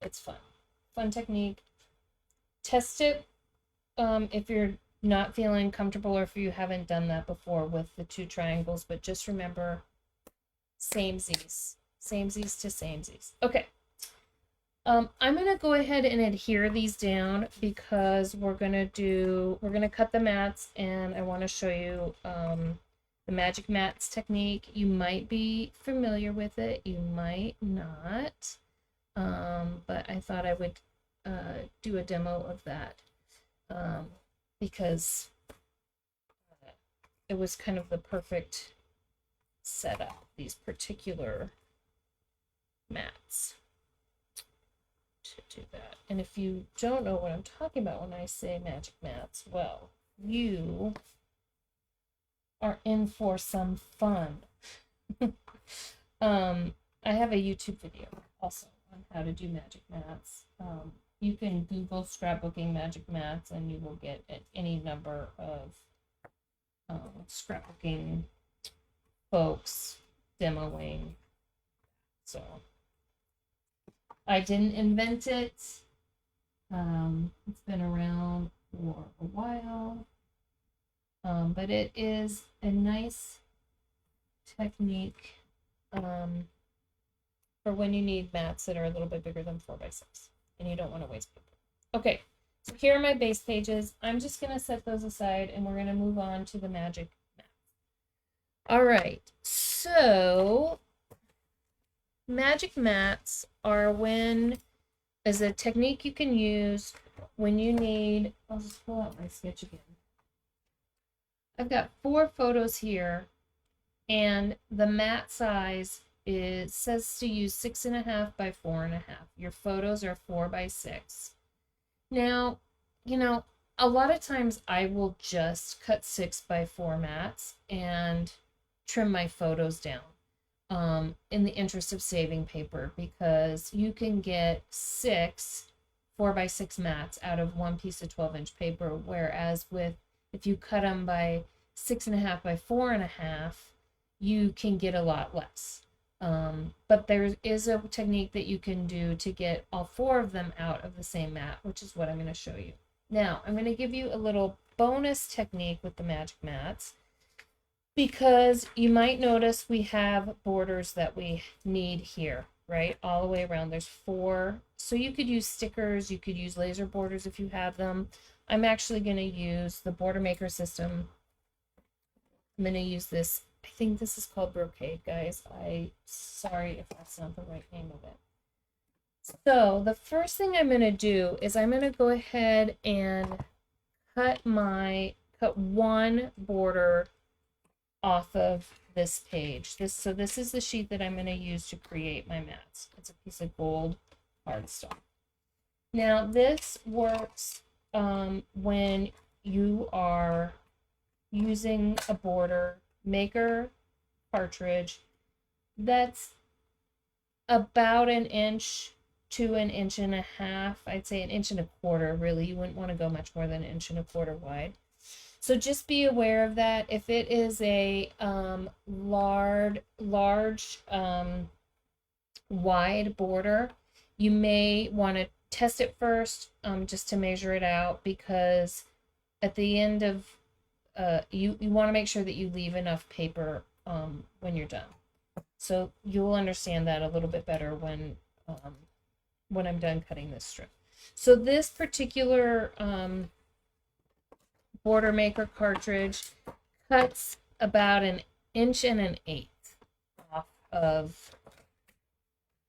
Speaker 1: It's fun. Fun technique. Test it if you're not feeling comfortable or if you haven't done that before with the 2 triangles, but just remember samesies. Samesies to samesies. Okay. I'm going to go ahead and adhere these down because we're going to cut the mats, and I want to show you the magic mats technique. You might be familiar with it, you might not, but I thought I would do a demo of that because it was kind of the perfect setup, these particular mats, to do that. And if you don't know what I'm talking about when I say magic mats, well, you are in for some fun. I have a YouTube video also on how to do magic mats. You can Google scrapbooking magic mats and you will get any number of scrapbooking folks demoing. So I didn't invent it. It's been around for a while. But it is a nice technique for when you need mats that are a little bit bigger than 4x6 and you don't want to waste paper. Okay, so here are my base pages. I'm just going to set those aside and we're going to move on to the magic mats. All right, so magic mats is a technique you can use when you need, I'll just pull out my sketch again. I've got 4 photos here, and the mat size says to use 6.5 by 4.5. Your photos are 4 by 6. Now, a lot of times I will just cut 6 by 4 mats and trim my photos down in the interest of saving paper, because you can get 6 4 by 6 mats out of one piece of 12-inch paper, whereas if you cut them by 6.5 by 4.5, you can get a lot less. But there is a technique that you can do to get all 4 of them out of the same mat, which is what I'm going to show you. Now, I'm going to give you a little bonus technique with the magic mats, because you might notice we have borders that we need here, right? All the way around. There's 4. So you could use stickers, you could use laser borders if you have them. I'm actually going to use the Border Maker system. I'm going to use this. I think this is called brocade, guys. Sorry if that's not the right name of it. So the first thing I'm going to do is I'm going to go ahead and cut one border off of this page. So this is the sheet that I'm going to use to create my mats. It's a piece of gold cardstock. Now this works when you are using a border maker cartridge that's about an inch to an inch and a half. I'd say an inch and a quarter, really. You wouldn't want to go much more than an inch and a quarter wide. So just be aware of that. If it is a large wide border, you may want to test it first just to measure it out, because at the end of you want to make sure that you leave enough paper when you're done. So you'll understand that a little bit better when I'm done cutting this strip. So this particular border maker cartridge cuts about an inch and an eighth off of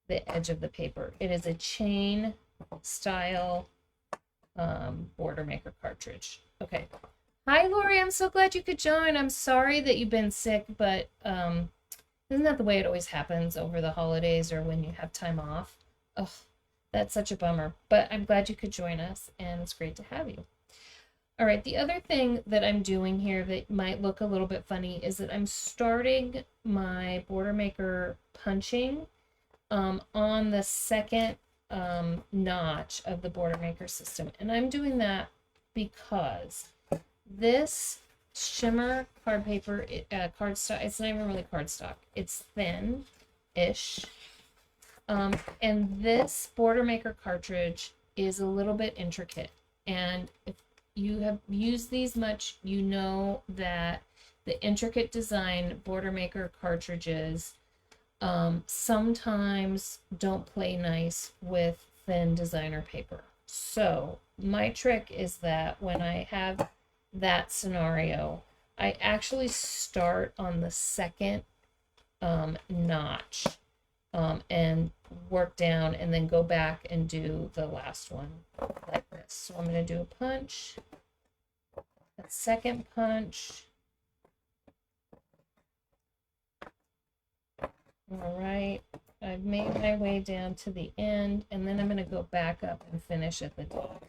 Speaker 1: the edge of the paper. It is a chain style border maker cartridge. Okay. Hi, Lori. I'm so glad you could join. I'm sorry that you've been sick, but isn't that the way it always happens over the holidays or when you have time off? Ugh, that's such a bummer. But I'm glad you could join us, and it's great to have you. All right, the other thing that I'm doing here that might look a little bit funny is that I'm starting my border maker punching on the second notch of the border maker system. And I'm doing that because this shimmer card paper, cardstock, it's not even really cardstock. It's thin-ish. And this border maker cartridge is a little bit intricate. And if you have used these much, you know that the intricate design border maker cartridges sometimes don't play nice with thin designer paper. So my trick is that when I have that scenario, I actually start on the second notch and work down, and then go back and do the last one like this. So I'm going to do a punch, a second punch. All right, I've made my way down to the end, and then I'm going to go back up and finish at the top.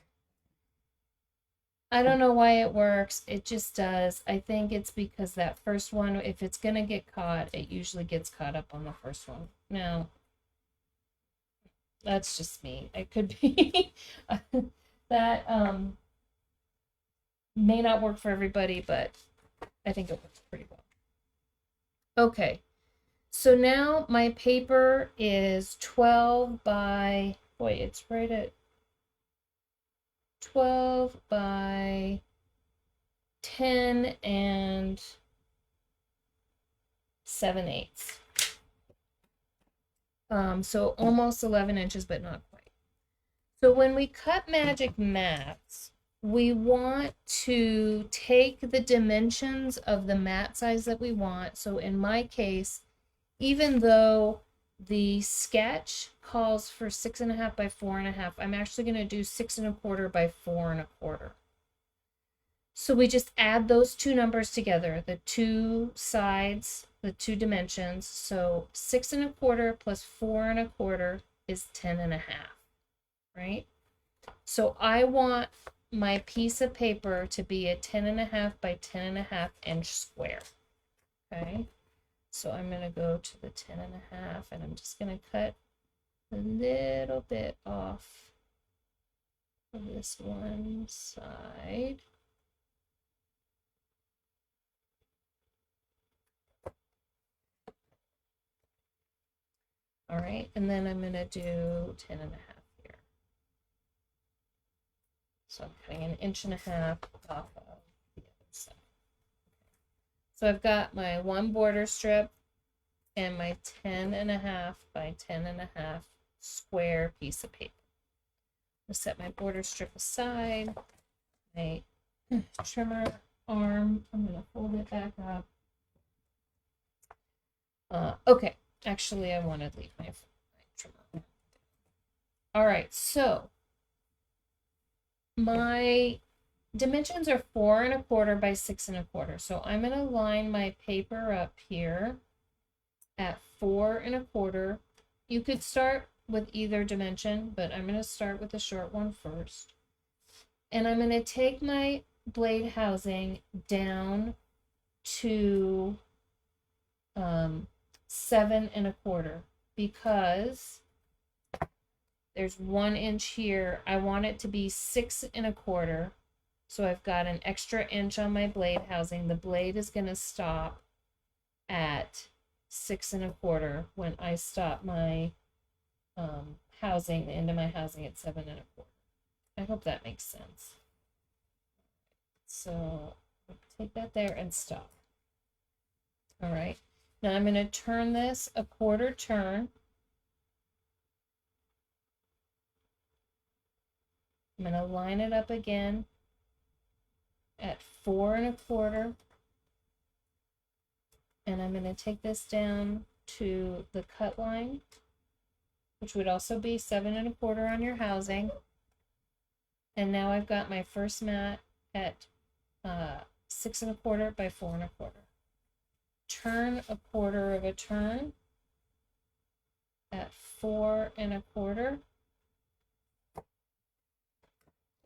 Speaker 1: I don't know why it works. It just does. I think it's because that first one, if it's going to get caught, it usually gets caught up on the first one. Now, that's just me. It could be that may not work for everybody, but I think it works pretty well. Okay. So now my paper is 12 by, boy, it's right at 12 by 10 and 7/8. So almost 11 inches, but not quite. So when we cut magic mats, we want to take the dimensions of the mat size that we want. So in my case, even though the sketch calls for 6.5 by 4.5, I'm actually going to do 6.25 by 4.25. So we just add those two numbers together, the two sides, the two dimensions. So 6.25 plus 4.25 is 10.5, right? So I want my piece of paper to be a 10.5 by 10.5 inch square. Okay. So I'm going to go to the 10.5, and I'm just going to cut a little bit off of this one side. All right, and then I'm going to do 10.5 here. So I'm cutting an 1.5 off of the other side. So I've got my one border strip and my 10.5 by 10.5 square piece of paper. I'll set my border strip aside. My trimmer arm, I'm going to fold it back up. Okay, actually I want to leave my trimmer. All right, so my dimensions are 4¼ by 6¼ So I'm going to line my paper up here at 4¼ You could start with either dimension, but I'm going to start with the short one first. And I'm going to take my blade housing down to 7¼ because there's 1 inch here. I want it to be 6¼ So I've got an extra inch on my blade housing. The blade is going to stop at 6¼ when I stop my housing, the end of my housing at 7¼ I hope that makes sense. So take that there and stop. All right. Now I'm going to turn this a 1/4 turn. I'm going to line it up again at 4¼ and I'm going to take this down to the cut line, which would also be 7¼ on your housing. And now I've got my first mat at 6¼ by 4¼ Turn a 1/4 of a turn at 4¼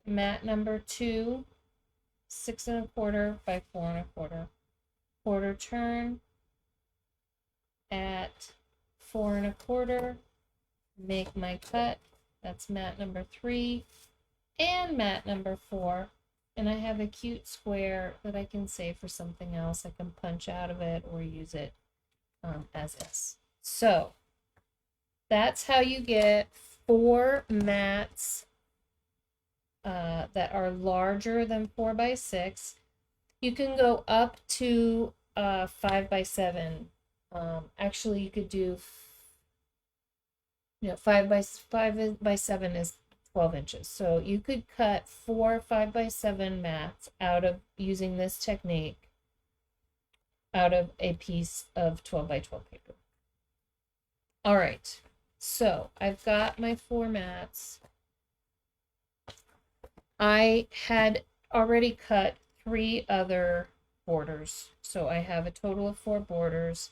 Speaker 1: Mat number 2, 6¼ by 4¼ 1/4 turn at 4¼ Make my cut. That's mat number 3 and mat number 4. And I have a cute square that I can save for something else. I can punch out of it or use it as is. So that's how you get 4 mats that are larger than 4 by 6. You can go up to 5 by 7. Actually, you could do 5 by 7 is 12 inches. So you could cut 4 5 by 7 mats out of using this technique out of a piece of 12 by 12 paper. All right, so I've got my 4 mats. I had already cut 3 other borders, so I have a total of 4 borders.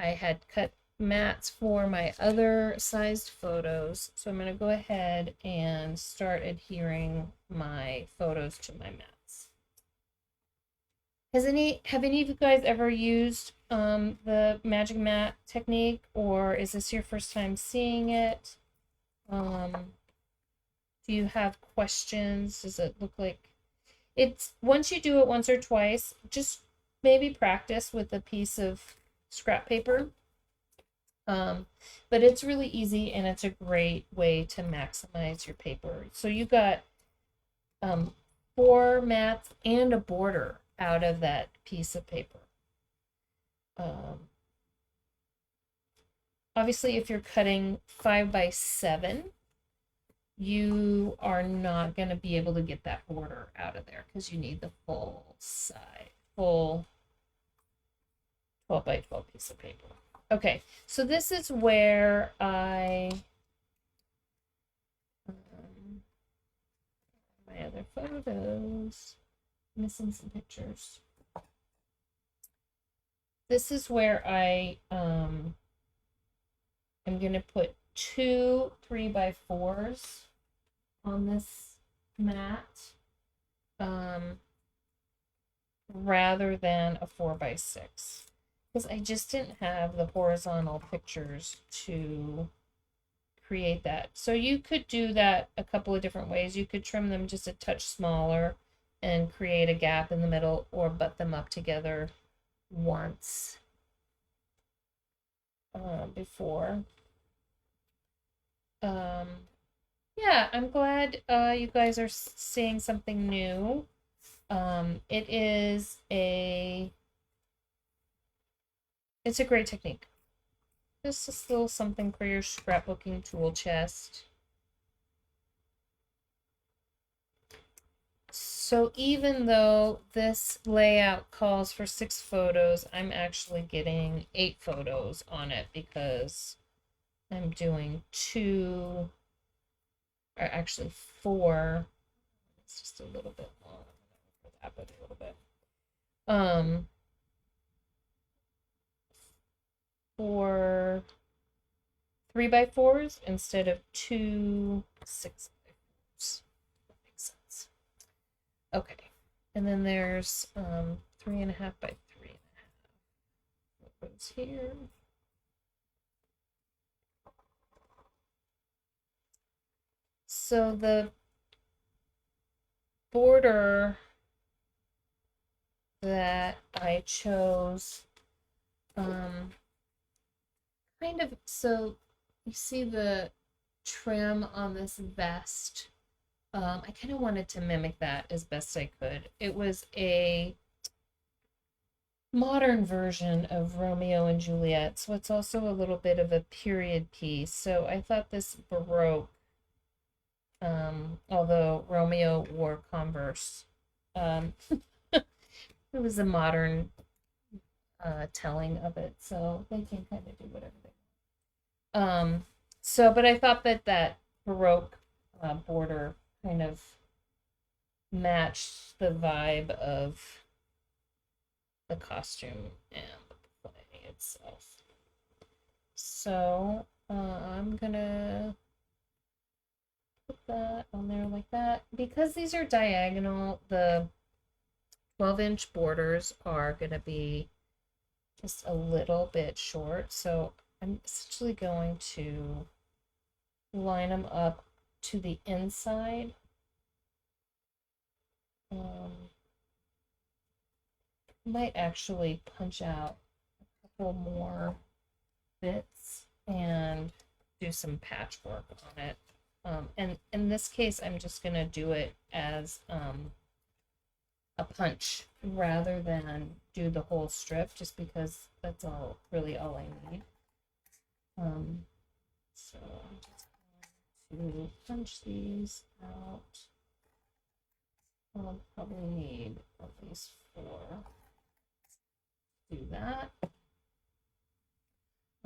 Speaker 1: I had cut mats for my other sized photos, so I'm going to go ahead and start adhering my photos to my mats. Have any of you guys ever used the magic mat technique, or is this your first time seeing it? Do you have questions? Does it look like it's, once you do it once or twice, just maybe practice with a piece of scrap paper. But it's really easy and it's a great way to maximize your paper. So you got 4 mats and a border out of that piece of paper. Obviously, if you're cutting 5 by 7, you are not going to be able to get that border out of there because you need the full 12 by 12 piece of paper. Okay, so this is where I my other photos, missing some pictures. This is where I am going to put 2 3 by 4s on this mat rather than a 4 by 6. Because I just didn't have the horizontal pictures to create that. So you could do that a couple of different ways. You could trim them just a touch smaller and create a gap in the middle, or butt them up together once before. Yeah, I'm glad you guys are seeing something new. It's a great technique. Just a little something for your scrapbooking tool chest. So even though this layout calls for 6 photos, I'm actually getting 8 photos on it because I'm doing 2, or actually 4. It's just a little bit long for that, but a little bit. Um, for 3x4s instead of 2 6x4s. That makes sense. Okay, and then there's 3.5x3.5. What goes here? So the border that I chose, kind of, so you see the trim on this vest. I kind of wanted to mimic that as best I could. It was a modern version of Romeo and Juliet, so it's also a little bit of a period piece. So I thought this Baroque, although Romeo wore Converse, it was a modern telling of it, so they can kind of do whatever they want. So, but I thought that that Baroque border kind of matched the vibe of the costume and the play itself. So I'm gonna put that on there like that. Because these are diagonal, the 12-inch borders are gonna be just a little bit short. So I'm essentially going to line them up to the inside. Might actually punch out a couple more bits and do some patchwork on it. And in this case, I'm just going to do it as a punch rather than do the whole strip, just because that's all really all I need. So I'm just going to punch these out. I'll probably need at least 4. Do that.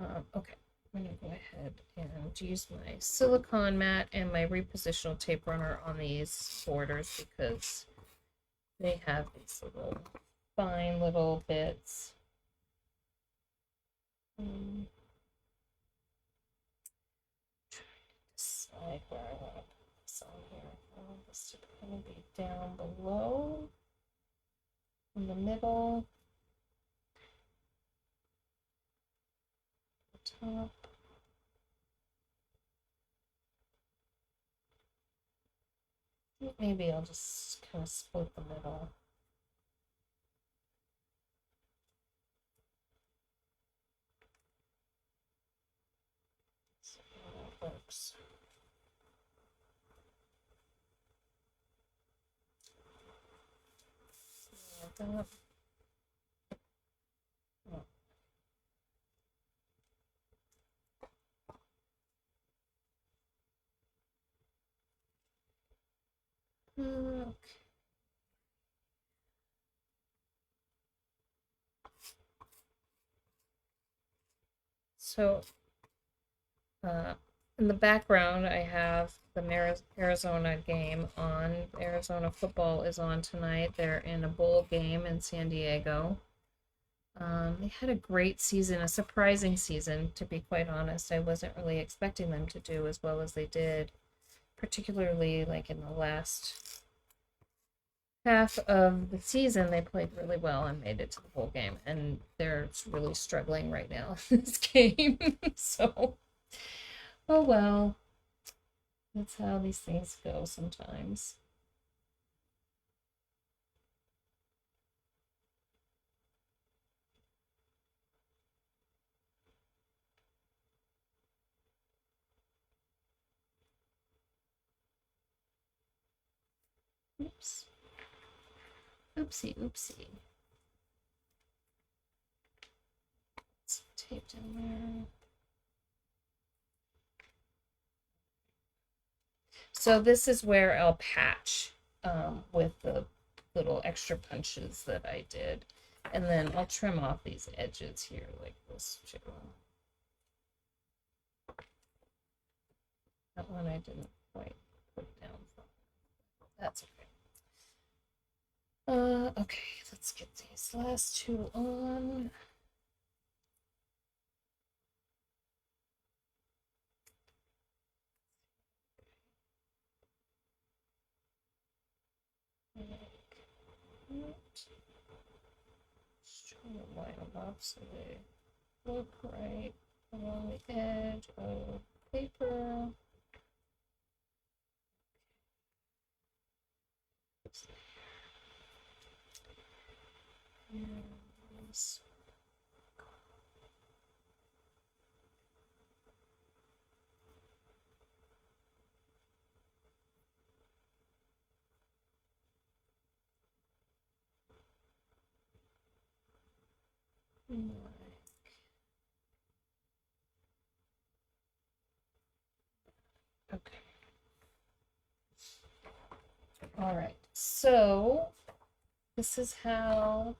Speaker 1: Okay, I'm gonna go ahead and use my silicone mat and my repositional tape runner on these borders because they have these little fine little bits. Decide where I want to put this on here. I want this to kind of be down below, in the middle, the top. Maybe I'll just kind of split the middle. So that works. Like that. Okay. So, in the background, I have the Arizona game on. Arizona football is on tonight. They're in a bowl game in San Diego. They had a great season, a surprising season, to be quite honest. I wasn't really expecting them to do as well as they did, particularly like in the last half of the season. They played really well and made it to the bowl game, and they're really struggling right now in this game. So, oh well, that's how these things go sometimes. Oops. Oopsie, oopsie. It's taped in there. So this is where I'll patch with the little extra punches that I did. And then I'll trim off these edges here like this too. That one I didn't quite put down. That's okay. Okay, let's get these last two on. Just trying to line them up so they look right along the edge of paper. Yes. Okay. All right. So this is how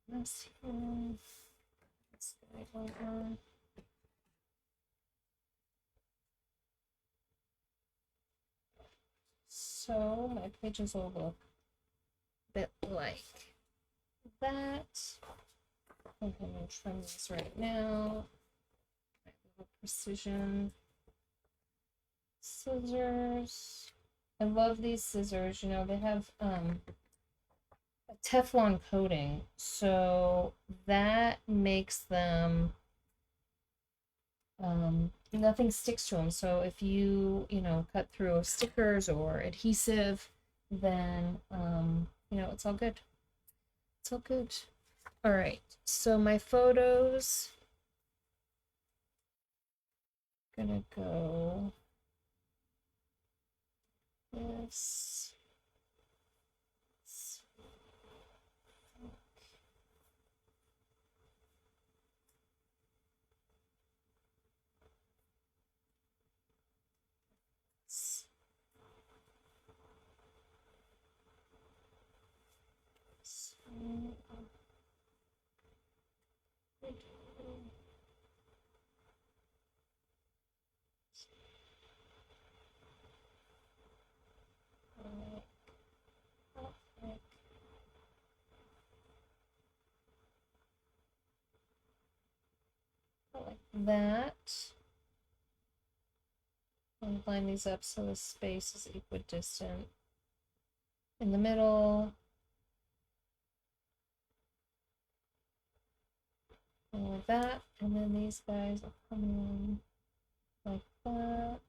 Speaker 1: this here. Let's go over. So my pages will look a bit like that. I'm going to trim this right now. My little precision scissors. I love these scissors. You know, they have a Teflon coating, so that makes them nothing sticks to them. So if you know, cut through stickers or adhesive, then you know, it's all good. It's all good. All right, so my photos, gonna go this. Like that. And line these up so the space is equidistant. In the middle, like that, and then these guys are coming in like that.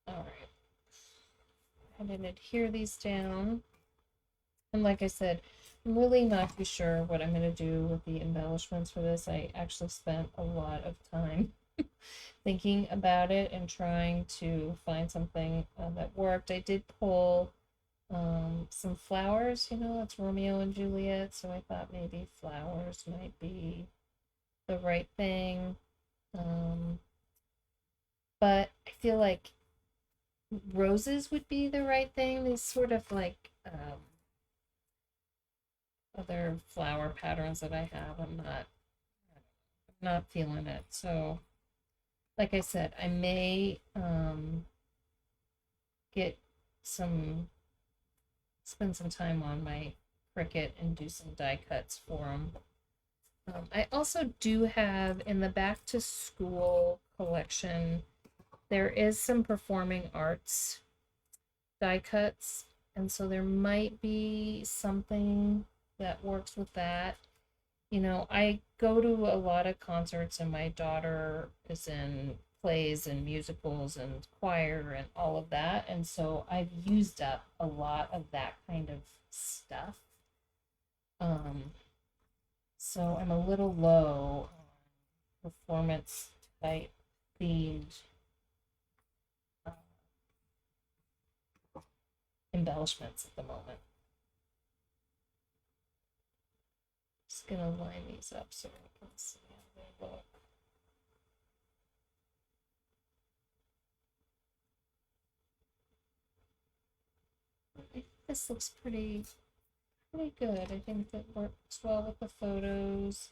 Speaker 1: All right, I didn't adhere these down. And like I said, I'm really not too sure what I'm going to do with the embellishments for this. I actually spent a lot of time thinking about it and trying to find something that worked. I did pull some flowers, you know, it's Romeo and Juliet, so I thought maybe flowers might be the right thing. But I feel like roses would be the right thing. These sort of like other flower patterns that I have, I'm not feeling it. So, like I said, I may get some spend some time on my Cricut and do some die cuts for them. I also do have in the back to school collection, there is some performing arts die cuts, and so there might be something that works with that. You know, I go to a lot of concerts, and my daughter is in plays and musicals and choir and all of that, and so I've used up a lot of that kind of stuff. Um, so I'm a little low on performance type themed uh, embellishments at the moment. Just gonna line these up so we can see how they look. This looks pretty good. I think it works well with the photos.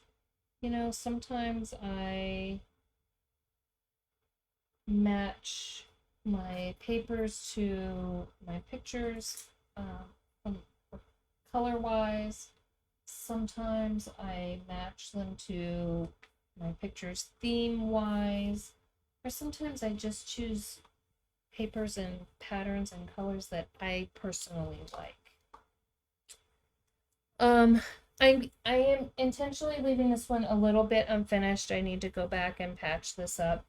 Speaker 1: You know, sometimes I match my papers to my pictures, color wise. Sometimes I match them to my pictures theme wise, or sometimes I just choose papers and patterns and colors that I personally like. Um, I am intentionally leaving this one a little bit unfinished. I need to go back and patch this up.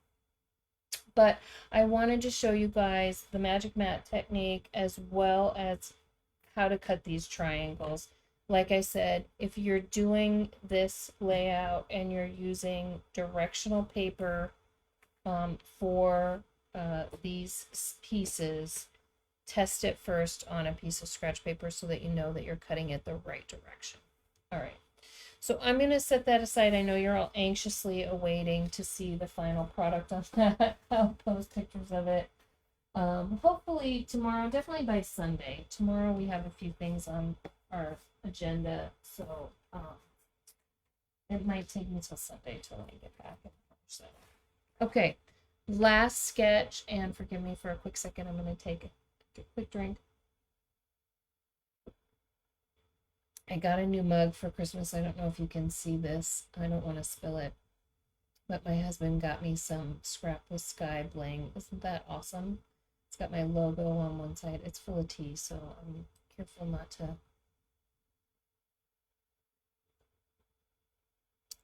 Speaker 1: But I wanted to show you guys the magic mat technique as well as how to cut these triangles. Like I said, if you're doing this layout and you're using directional paper for these pieces, test it first on a piece of scratch paper so that you know that you're cutting it the right direction. All right, so I'm going to set that aside. I know you're all anxiously awaiting to see the final product of that. I'll post pictures of it. Hopefully tomorrow, definitely by Sunday. Tomorrow we have a few things on our agenda, so it might take me till Sunday till I get back and finish that. Okay, last sketch, and forgive me for a quick second. I'm going to take a quick drink. I got a new mug for Christmas. I don't know if you can see this. I don't want to spill it. But my husband got me some Scrap with Sky bling. Isn't that awesome? It's got my logo on one side. It's full of tea, so I'm careful not to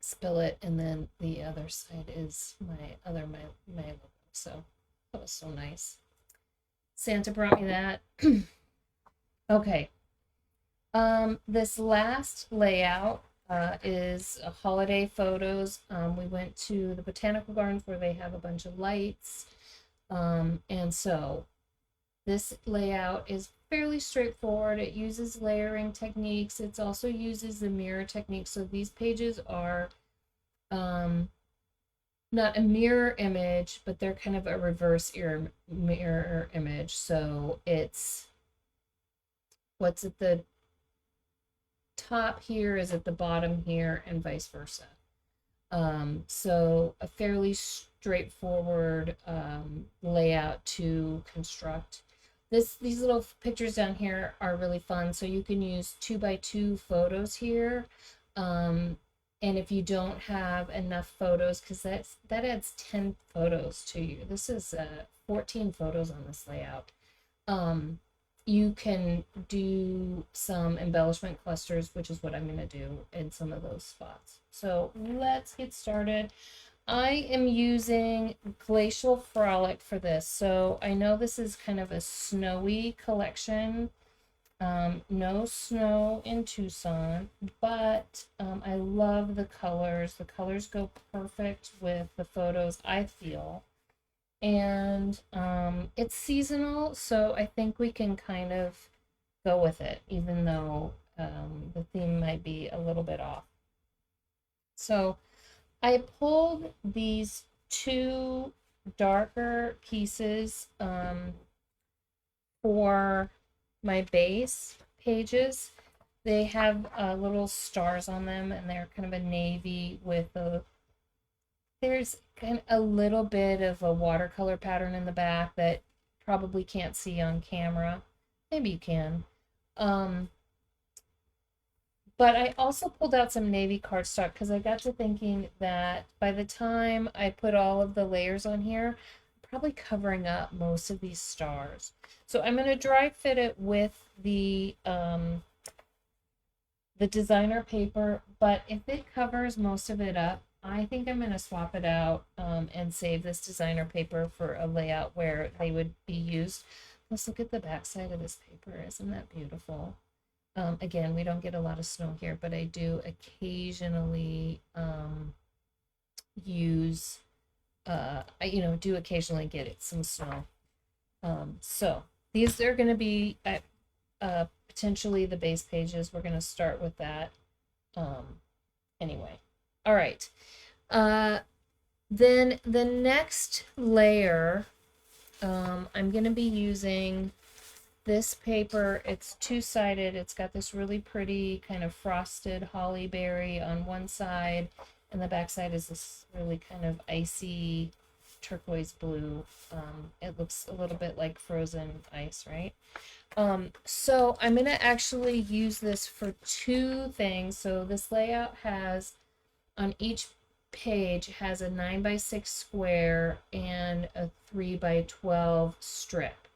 Speaker 1: spill it. And then the other side is my logo. So that was so nice. Santa brought me that. Okay. This last layout is holiday photos. We went to the botanical gardens where they have a bunch of lights. And so this layout is fairly straightforward. It uses layering techniques. It also uses the mirror technique. So these pages are not a mirror image, but they're kind of a reverse mirror image. So it's what's at the top here is at the bottom here and vice versa. So a fairly straightforward layout to construct. These little pictures down here are really fun. So you can use 2x2 photos here. And if you don't have enough photos, because that adds 10 photos to you. This is 14 photos on this layout. You can do some embellishment clusters, which is what I'm going to do in some of those spots. So let's get started. I am using Glacial Frolic for this. So I know this is kind of a snowy collection. No snow in Tucson, but I love the colors. The colors go perfect with the photos, I feel. And it's seasonal, so I think we can kind of go with it, even though the theme might be a little bit off. So I pulled these two darker pieces for my base pages. They have little stars on them, and they're kind of a navy with there's kind of a little bit of a watercolor pattern in the back that probably can't see on camera. Maybe you can. But I also pulled out some navy cardstock because I got to thinking that by the time I put all of the layers on here, I'm probably covering up most of these stars. So I'm going to dry fit it with the designer paper, but if it covers most of it up, I think I'm going to swap it out and save this designer paper for a layout where they would be used. Let's look at the back side of this paper. Isn't that beautiful? Again, we don't get a lot of snow here, but I do occasionally use, do occasionally get some snow. So these are going to be potentially the base pages. We're going to start with that. Anyway, all right. Then the next layer, I'm going to be using this paper. It's two-sided. It's got this really pretty kind of frosted holly berry on one side, and the back side is this really kind of icy turquoise blue. It looks a little bit like frozen ice, right? So I'm going to actually use this for two things. So this layout has, on each page, has a 9x6 square and a 3x12 strip.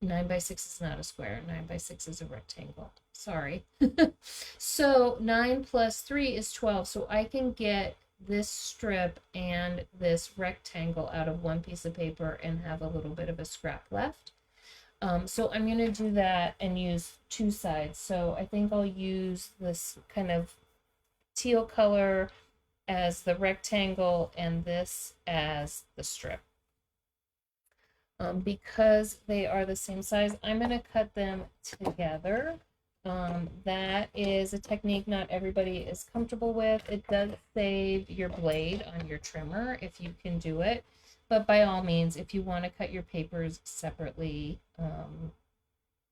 Speaker 1: 9x6 is not a square. 9x6 is a rectangle. Sorry. So 9 plus 3 is 12. So I can get this strip and this rectangle out of one piece of paper and have a little bit of a scrap left. So I'm going to do that and use two sides. So I think I'll use this kind of teal color as the rectangle and this as the strip. Because they are the same size, I'm going to cut them together. That is a technique not everybody is comfortable with. It does save your blade on your trimmer if you can do it. But by all means, if you want to cut your papers separately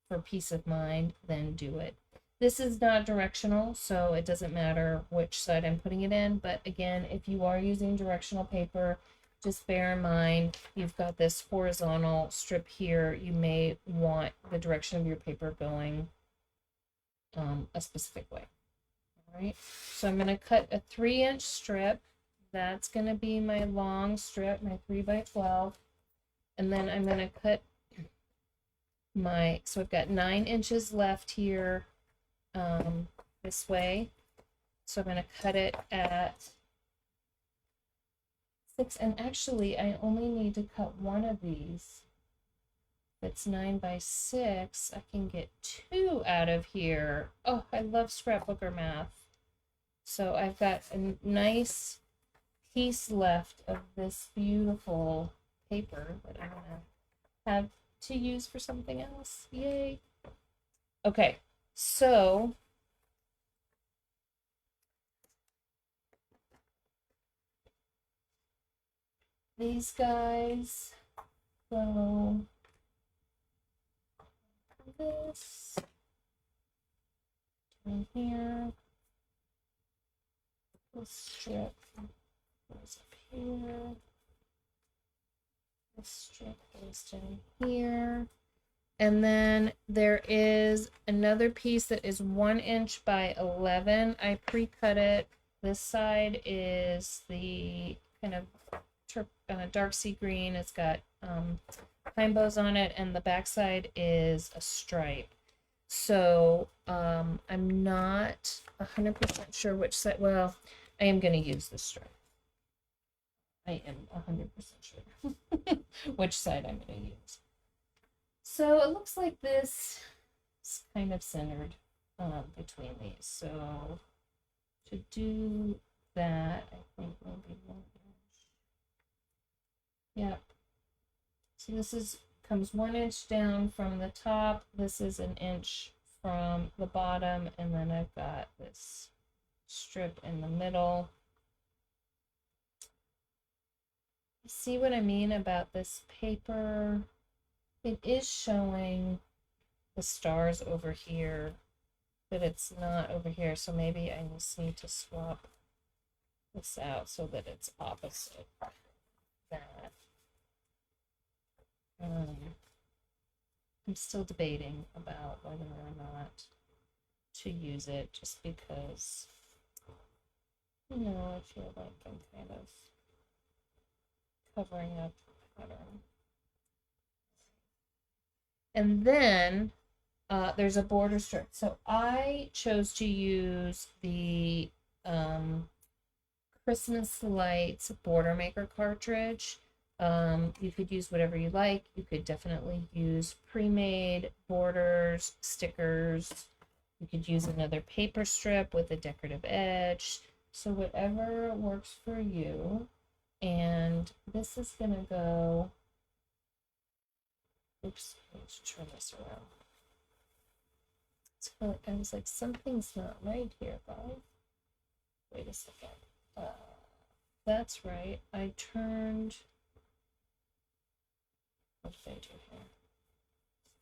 Speaker 1: for peace of mind, then do it. This is not directional, so it doesn't matter which side I'm putting it in. But again, if you are using directional paper, just bear in mind you've got this horizontal strip here. You may want the direction of your paper going a specific way. All right, so I'm going to cut a 3-inch strip. That's going to be my long strip, my 3x12. And then I'm going to cut my, so I've got 9 inches left here this way. So I'm going to cut it at 6. And actually, I only need to cut one of these. If it's 9x6, I can get 2 out of here. Oh, I love scrapbooker math. So I've got a nice piece left of this beautiful paper that I'm gonna have to use for something else. Yay. Okay, so these guys go this in here. This strip goes up here. This strip goes down here. And then there is another piece that is 1 inch by 11. I pre-cut it. This side is the kind of dark sea green. It's got pine bows on it, and the back side is a stripe. So I'm not 100% sure which side. Well, I am going to use this stripe. I am 100% sure which side I'm going to use. So it looks like this is kind of centered between these. So to do that, I think maybe 1 inch. Yep. So this comes 1 inch down from the top. This is 1 inch from the bottom, and then I've got this strip in the middle. See what I mean about this paper? It is showing the stars over here, but it's not over here. So maybe I just need to swap this out so that it's opposite that. I'm still debating about whether or not to use it, just because, you know, I feel like I'm kind of covering up the pattern. And then there's a border strip. So I chose to use the Christmas Lights Border Maker cartridge. You could use whatever you like. You could definitely use pre-made borders, stickers. You could use another paper strip with a decorative edge. So whatever works for you. And this is going to go, oops, let's turn this around. I was like, something's not right here, guys. Wait a second. That's right. I turned, what did I do here?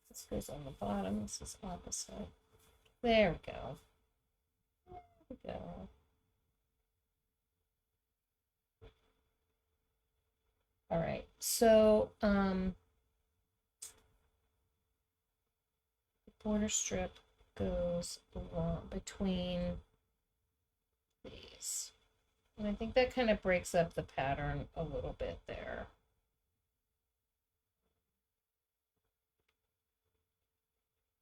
Speaker 1: This goes on the bottom. This is opposite. There we go. There we go. All right, so the border strip goes along between these. And I think that kind of breaks up the pattern a little bit there.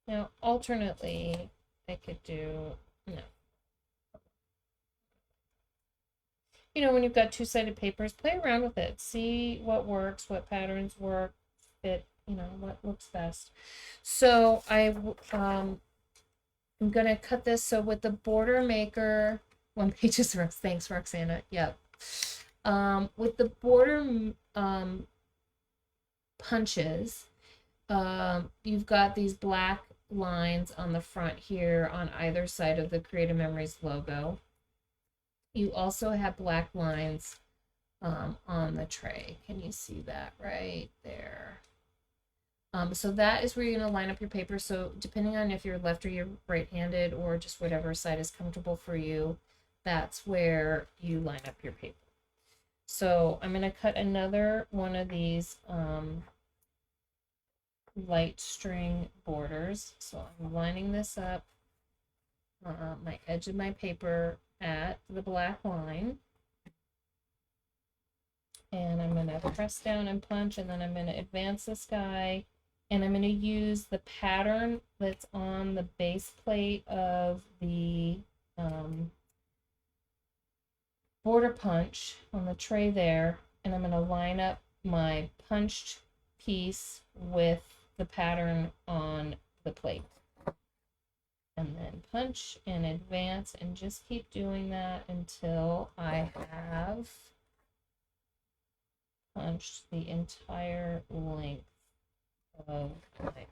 Speaker 1: Now, alternately, I could do, no. You know, when you've got two-sided papers, play around with it. See what works, what patterns work, fit, you know, what looks best. So I'm going to cut this. So with the border maker, one page is thanks, Roxana. Yep. With the border punches, you've got these black lines on the front here on either side of the Creative Memories logo. You also have black lines on the tray. Can you see that right there? So that is where you're going to line up your paper. So depending on if you're left or you're right-handed or just whatever side is comfortable for you, that's where you line up your paper. So I'm going to cut another one of these light string borders. So I'm lining this up, my edge of my paper at the black line. And I'm going to press down and punch, and then I'm going to advance this guy, and I'm going to use the pattern that's on the base plate of the border punch on the tray there, and I'm going to line up my punched piece with the pattern on the plate. And then punch and advance, and just keep doing that until I have punched the entire length of my paper.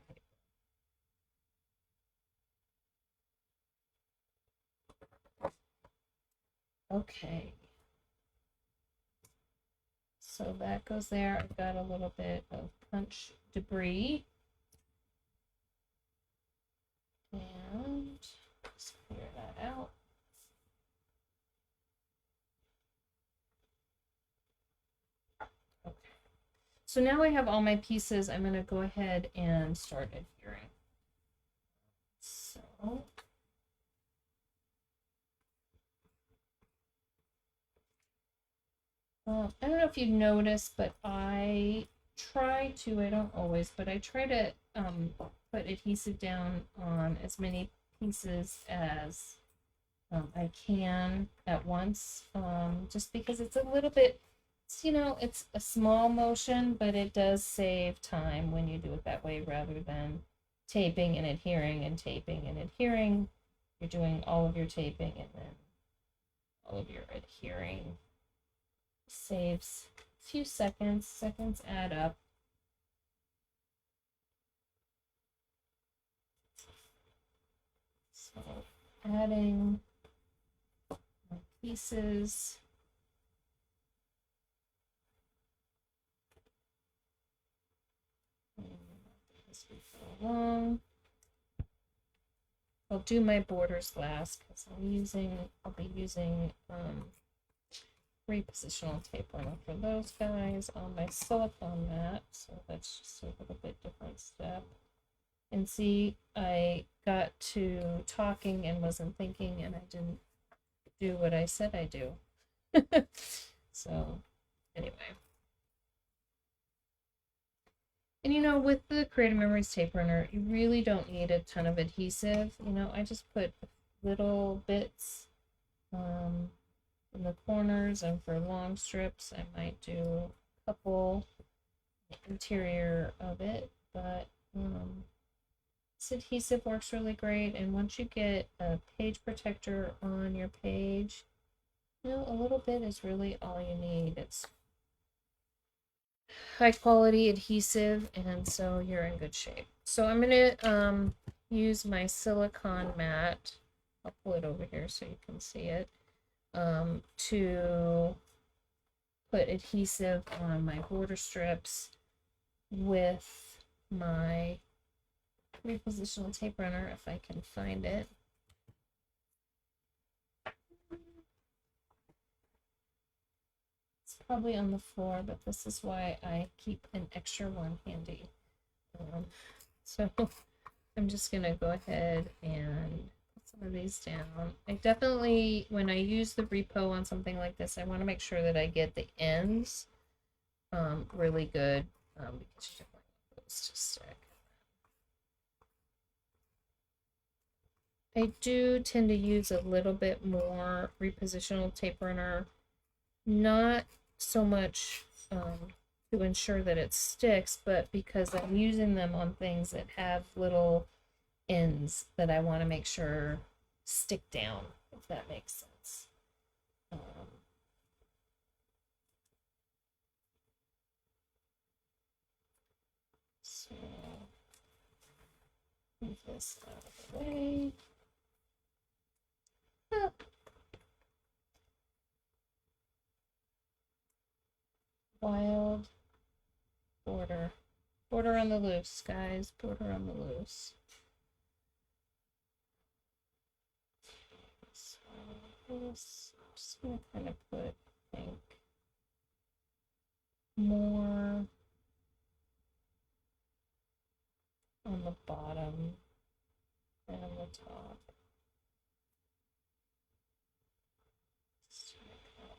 Speaker 1: Okay. So that goes there. I've got a little bit of punch debris. And let's clear that out. Okay. So now I have all my pieces. I'm going to go ahead and start adhering. So I don't know if you noticed, but I don't always, but I try to put adhesive down on as many pieces as I can at once, just because it's a little bit, you know, it's a small motion, but it does save time when you do it that way rather than taping and adhering and taping and adhering. You're doing all of your taping and then all of your adhering. Saves a few seconds. Seconds add up. So adding my pieces. This will go along. I'll do my borders last because I'll be using repositional tape runner for those guys on my silicone mat, so that's just a little bit different step. And see, I got to talking and wasn't thinking, and I didn't do what I said I do. So anyway, and you know, with the Creative Memories tape runner, you really don't need a ton of adhesive. You know, I just put little bits in the corners, and for long strips I might do a couple interior of it, but this adhesive works really great. And once you get a page protector on your page, you know, a little bit is really all you need. It's high quality adhesive, and so you're in good shape. So I'm gonna use my silicone mat. I'll pull it over here so you can see it. To put adhesive on my border strips with my repositional tape runner, if I can find it. It's probably on the floor, but this is why I keep an extra one handy. So I'm just gonna go ahead and put some of these down. I definitely, when I use the repo on something like this, I want to make sure that I get the ends really good because you don't want those to stick. I do tend to use a little bit more repositional tape runner, not so much to ensure that it sticks, but because I'm using them on things that have little ends that I want to make sure stick down, if that makes sense. So move this out of the way. Ah. Wild border. Border on the loose, guys. Border on the loose. So this, I'm just going to kind of put, I think, more on the bottom and on the top.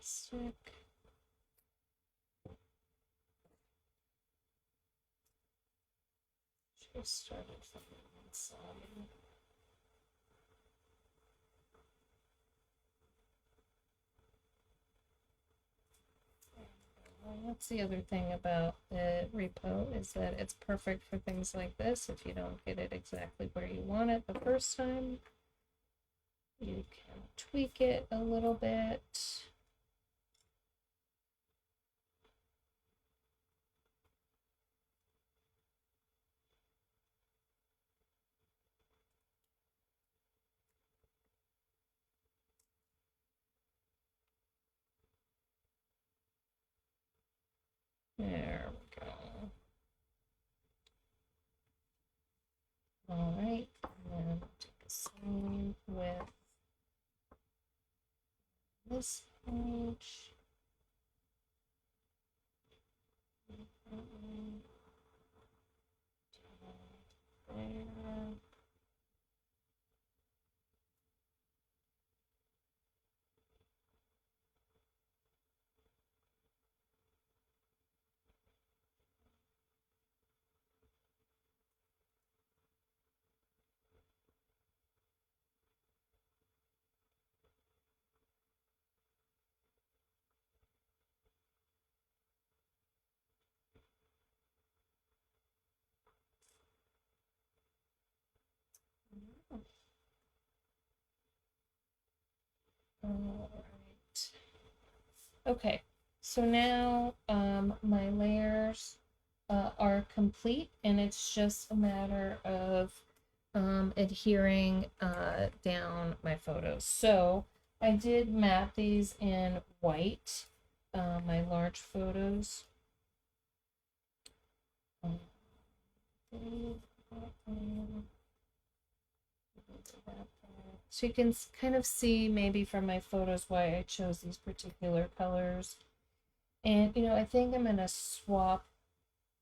Speaker 1: Stick. Just started from the inside. That's the other thing about the repo is that it's perfect for things like this. If you don't get it exactly where you want it the first time, you can tweak it a little bit. There we go. All right, and then take the same with this page. There. All right. Okay, so now my layers are complete, and it's just a matter of adhering down my photos. So I did map these in white, my large photos. So you can kind of see maybe from my photos why I chose these particular colors. And, you know, I think I'm going to swap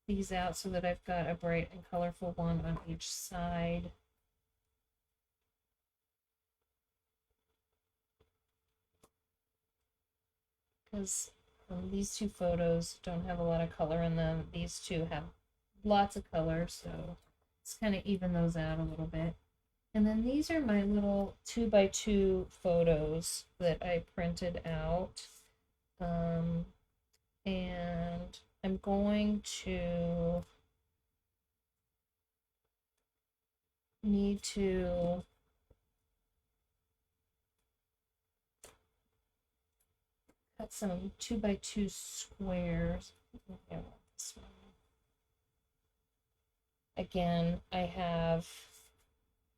Speaker 1: these out so that I've got a bright and colorful one on each side. Because these two photos don't have a lot of color in them. These two have lots of color, so let's kind of even those out a little bit. And then these are my little 2x2 photos that I printed out. And I'm going to need to cut some 2x2 squares. I want this one. Again, I have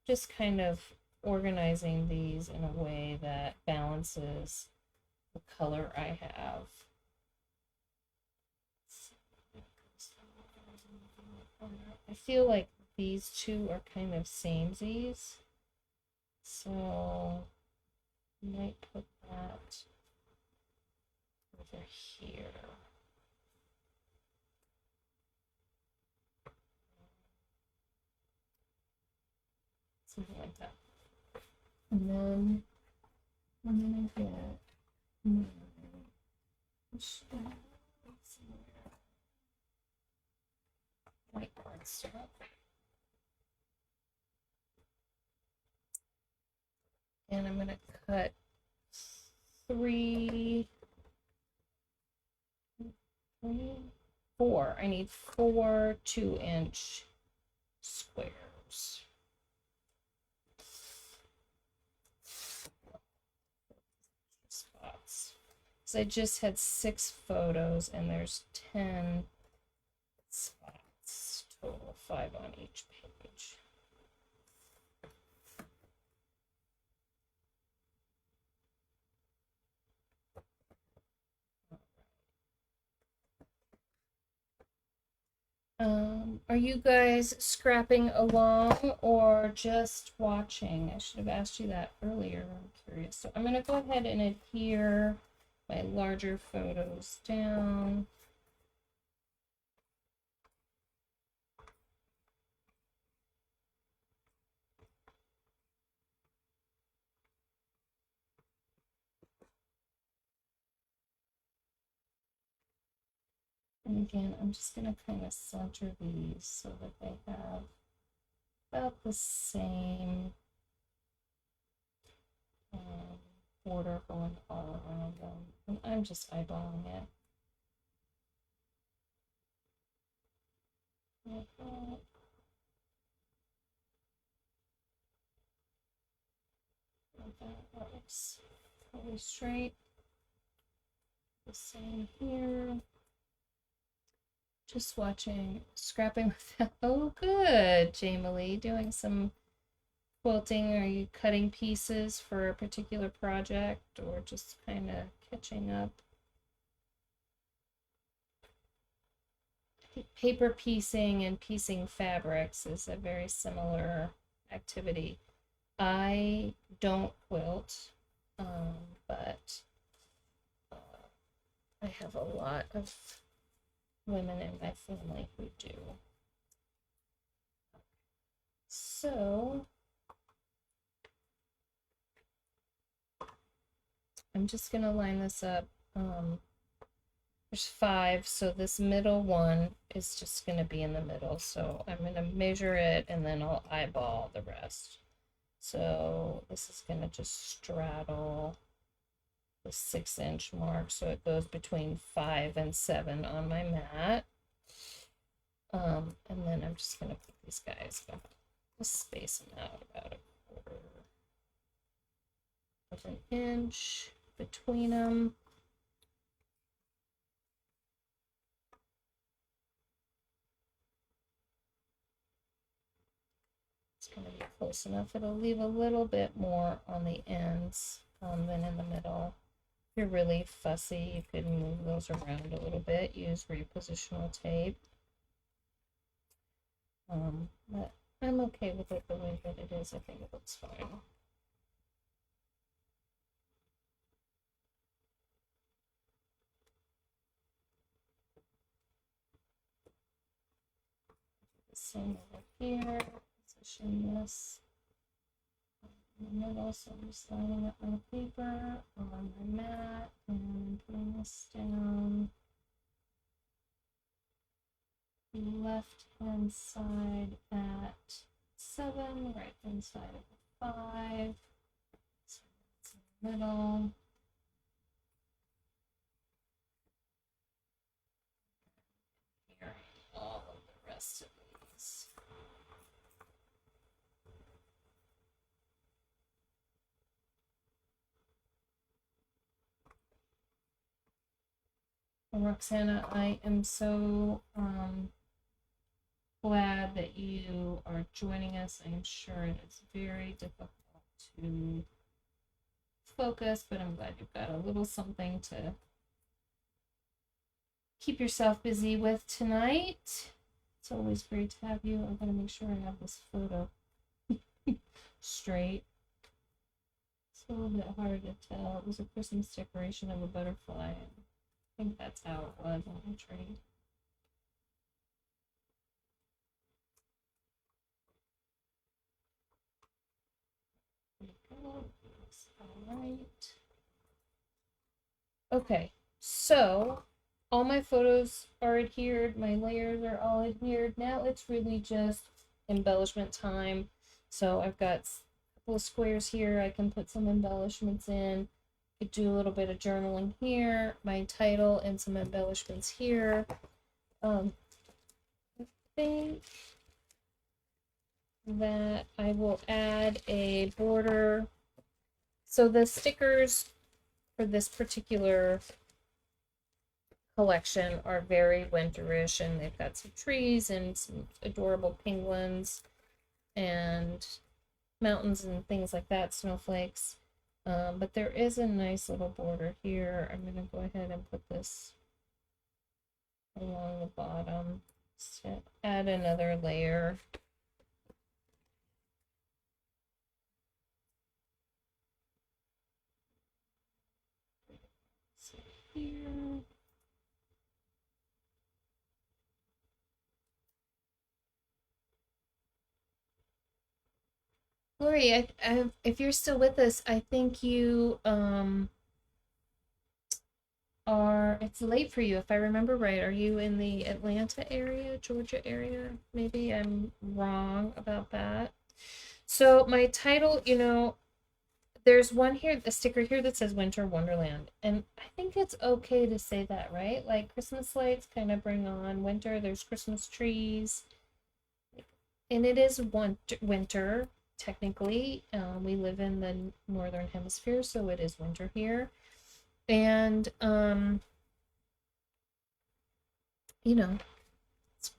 Speaker 1: just kind of organizing these in a way that balances the color I have. I feel like these two are kind of samesies, so I might put that over here. something like that. And then I'm gonna get my whiteboard stuff. And I'm gonna cut 4. I need 4 2-inch squares. Spots. So I just had 6 photos and there's 10 spots total, 5 on each page. Are you guys scrapping along or just watching? I should have asked you that earlier. I'm curious. So I'm going to go ahead and adhere my larger photos down. And again, I'm just going to kind of center these so that they have about the same border going all around them. And I'm just eyeballing it. Like that. Like that looks totally straight. The same here. Just watching scrapping with that. Oh, good, Jamie Lee, doing some quilting. Are you cutting pieces for a particular project or just kind of catching up? Paper piecing and piecing fabrics is a very similar activity. I don't quilt, but I have a lot of women in my family who do. So I'm just gonna line this up. There's 5, so this middle one is just gonna be in the middle. So I'm gonna measure it and then I'll eyeball the rest. So this is gonna just straddle the 6-inch mark, so it goes between 5 and 7 on my mat. And then I'm just gonna put these guys back, just space them out about 1/4 of an inch between them. It's gonna be close enough. It'll leave a little bit more on the ends than in the middle. If you're really fussy, you could move those around a little bit, use repositional tape. But I'm okay with it the way that it is. I think it looks fine. The same over here. Position this in the middle, so I'm just lining up my paper on my mat and putting this down. Left hand side at 7, right hand side at 5. So that's in the middle. Here, all of the rest of these. Roxana, I am so glad that you are joining us. I am sure it is very difficult to focus, but I'm glad you've got a little something to keep yourself busy with tonight. It's always great to have you. I'm going to make sure I have this photo straight. It's a little bit hard to tell. It was a Christmas decoration of a butterfly. I think that's how it was on the tree. All right. Okay, so all my photos are adhered, my layers are all adhered. Now it's really just embellishment time. So I've got a couple of squares here. I can put some embellishments in. Could do a little bit of journaling here, my title, and some embellishments here. I think that I will add a border. So the stickers for this particular collection are very winterish, and they've got some trees and some adorable penguins and mountains and things like that, snowflakes. But there is a nice little border here. I'm going to go ahead and put this along the bottom. So add another layer. So here. Lori, if you're still with us, I think you are, it's late for you if I remember right. Are you in the Atlanta area, Georgia area? Maybe I'm wrong about that. So my title, there's one here, a sticker here that says Winter Wonderland. And I think it's okay to say that, right? Like Christmas lights kind of bring on winter. There's Christmas trees. And it is winter, technically. We live in the northern hemisphere, so it is winter here. And, it's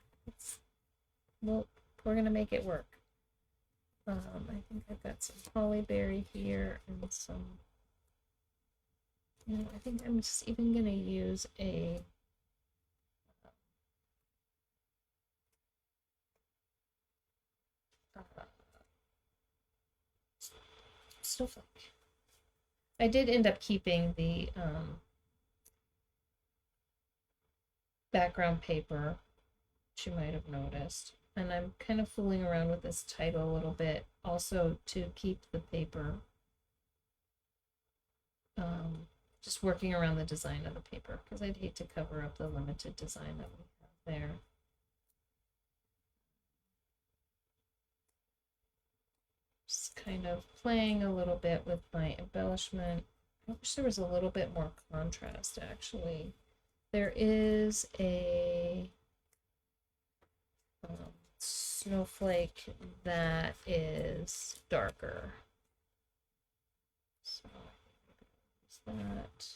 Speaker 1: well, we're going to make it work. I think I've got some hollyberry here and some, I think I'm just even going to use a snowflake. I did end up keeping the background paper, which you might have noticed. And I'm kind of fooling around with this title a little bit, also to keep the paper. Just working around the design of the paper, because I'd hate to cover up the limited design that we have there. Just kind of playing a little bit with my embellishment. I wish there was a little bit more contrast, actually. There is a snowflake that is darker. So that.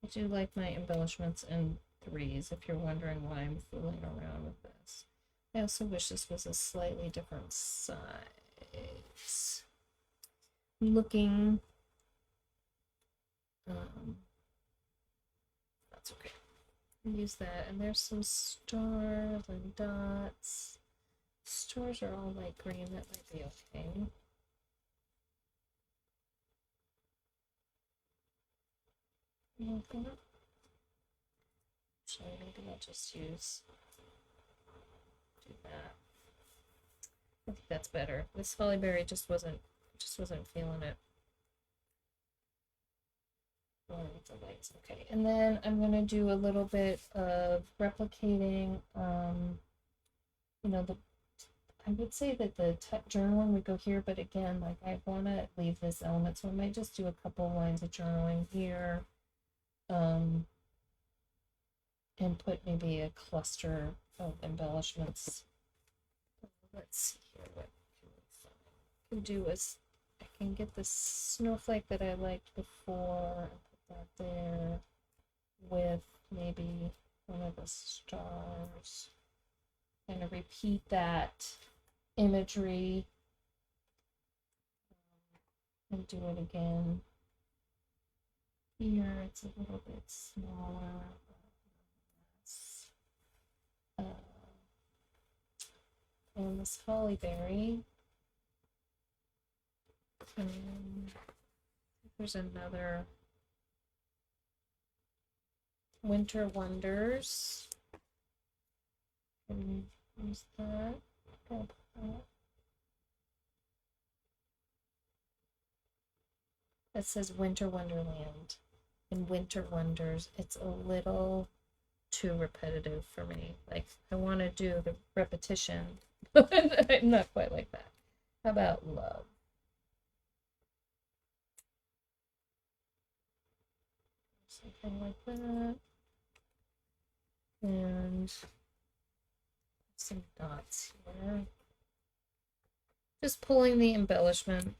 Speaker 1: I do like my embellishments in threes, if you're wondering why I'm fooling around with this. I also wish this was a slightly different size. Looking, that's okay. Use that, and there's some stars and dots. Stars are all light green, that might be okay. Actually, maybe I'll just do that. I think that's better. This hollyberry just wasn't feeling it. The lights, okay. And then I'm gonna do a little bit of replicating, I would say that the journaling would go here, but again, like I want to leave this element, so I might just do a couple lines of journaling here, and put maybe a cluster of embellishments. Let's see here what I can do is I can get the snowflake that I liked before and put that there with maybe one of the stars. Kind of repeat that imagery and do it again. Here it's a little bit smaller. And this hollyberry. And there's another Winter Wonders. And Use that. That says Winter Wonderland. In Winter Wonders, it's a little too repetitive for me. Like, I want to do the repetition, but I'm not quite like that. How about love? Something like that. And some dots here. Just pulling the embellishment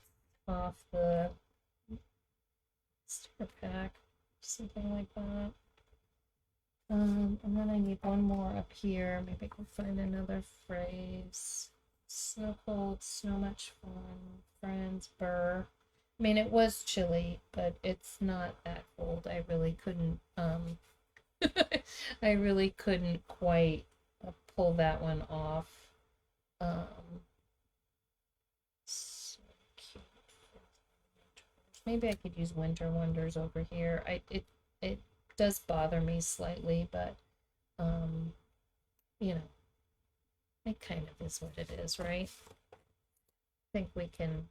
Speaker 1: off the sticker pack, something like that. And then I need one more up here. Maybe I can find another phrase. Snow cold, snow much fun, friends, burr. I mean, it was chilly, but it's not that cold. I really couldn't, I really couldn't quite pull that one off. So cute. Maybe I could use Winter Wonders over here. It does bother me slightly, but you know, it kind of is what it is, right? I think we can.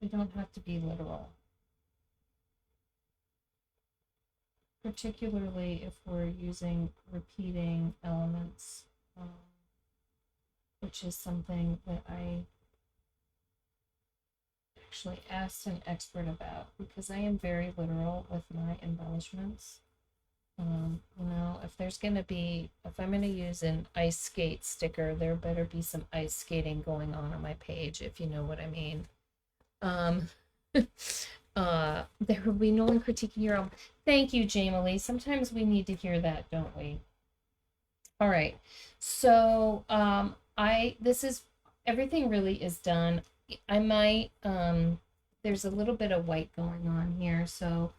Speaker 1: We don't have to be literal, particularly if we're using repeating elements, which is something that I actually asked an expert about, because I am very literal with my embellishments. You know, if there's going to be, if I'm going to use an ice skate sticker, there better be some ice skating going on my page, if you know what I mean. There will be no one critiquing your own. Thank you, Jamie. Sometimes we need to hear that, don't we? All right. So, this is, everything really is done. I might, there's a little bit of white going on here, so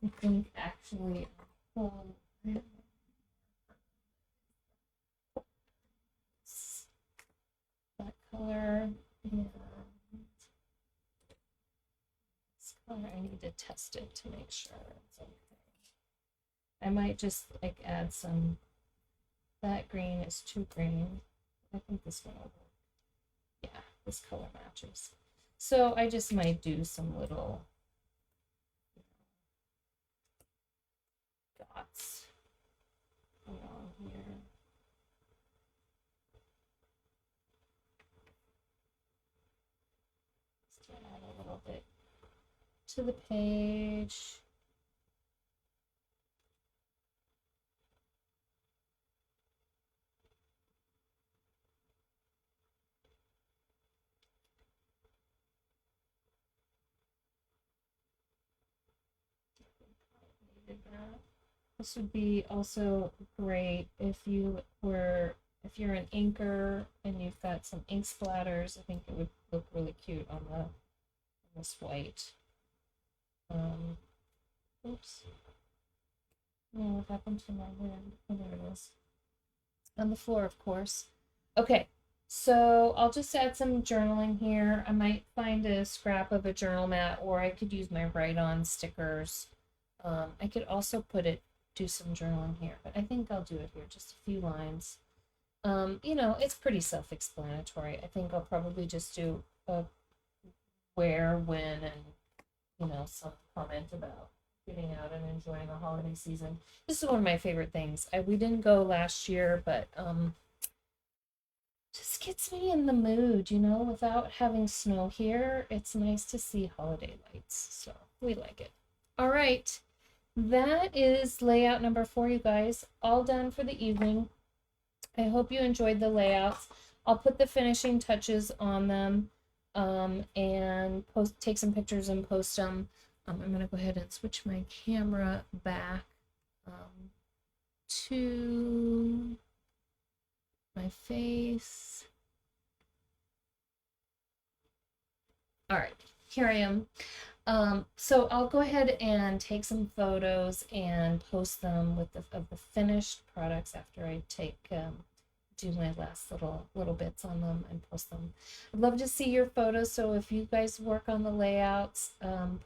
Speaker 1: I think actually, that color, and this color, I need to test it to make sure it's okay. I might just like add some, that green is too green. I think this one will work. Yeah, this color matches. So I just might do some little dots along here. Just to add a little bit to the page. This would be also great if you're an inker and you've got some ink splatters. I think it would look really cute on this white. Oops. No, what happened to my hand? Oh, there it is. On the floor, of course. Okay, so I'll just add some journaling here. I might find a scrap of a journal mat, or I could use my write-on stickers. I could also do some journaling here, but I think I'll do it here, just a few lines. You know, it's pretty self-explanatory. I think I'll probably just do a where, when, and, you know, some comment about getting out and enjoying the holiday season. This is one of my favorite things. We didn't go last year, but just gets me in the mood, you know, without having snow here. It's nice to see holiday lights, so we like it. All right, that is layout number 4, you guys. All done for the evening. I hope you enjoyed the layouts. I'll put the finishing touches on them and take some pictures and post them. I'm going to go ahead and switch my camera back to my face. All right, here I am. So I'll go ahead and take some photos and post them with of the finished products after I do my last little bits on them and post them. I'd love to see your photos, so if you guys work on the layouts,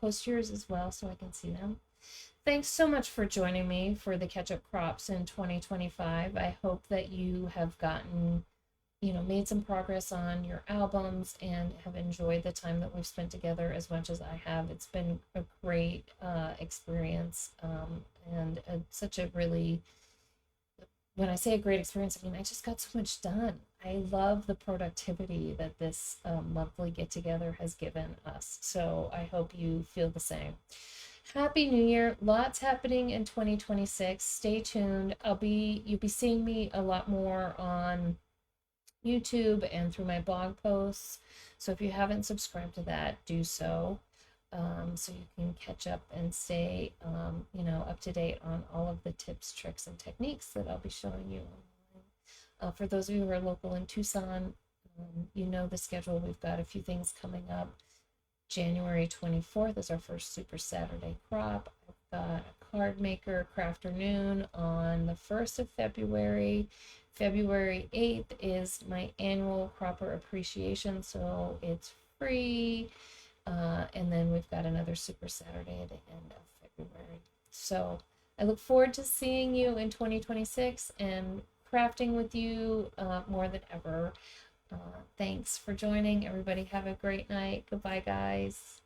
Speaker 1: post yours as well so I can see them. thanks so much for joining me for the catch up crops in 2025. I hope that you have gotten, made some progress on your albums and have enjoyed the time that we've spent together as much as I have. It's been a great experience, and such a really, when I say a great experience, I mean, I just got so much done. I love the productivity that this monthly get together has given us. So I hope you feel the same. Happy New Year. Lots happening in 2026. Stay tuned. You'll be seeing me a lot more on YouTube and through my blog posts. So if you haven't subscribed to that, do so. So you can catch up and stay, up to date on all of the tips, tricks, and techniques that I'll be showing you online. For those of you who are local in Tucson, you know the schedule. We've got a few things coming up. January 24th is our first Super Saturday crop. I've got a card maker crafternoon on the 1st of February. February 8th is my annual cropper appreciation, so it's free. And then we've got another Super Saturday at the end of February. So I look forward to seeing you in 2026 and crafting with you more than ever. Thanks for joining. Everybody have a great night. Goodbye, guys.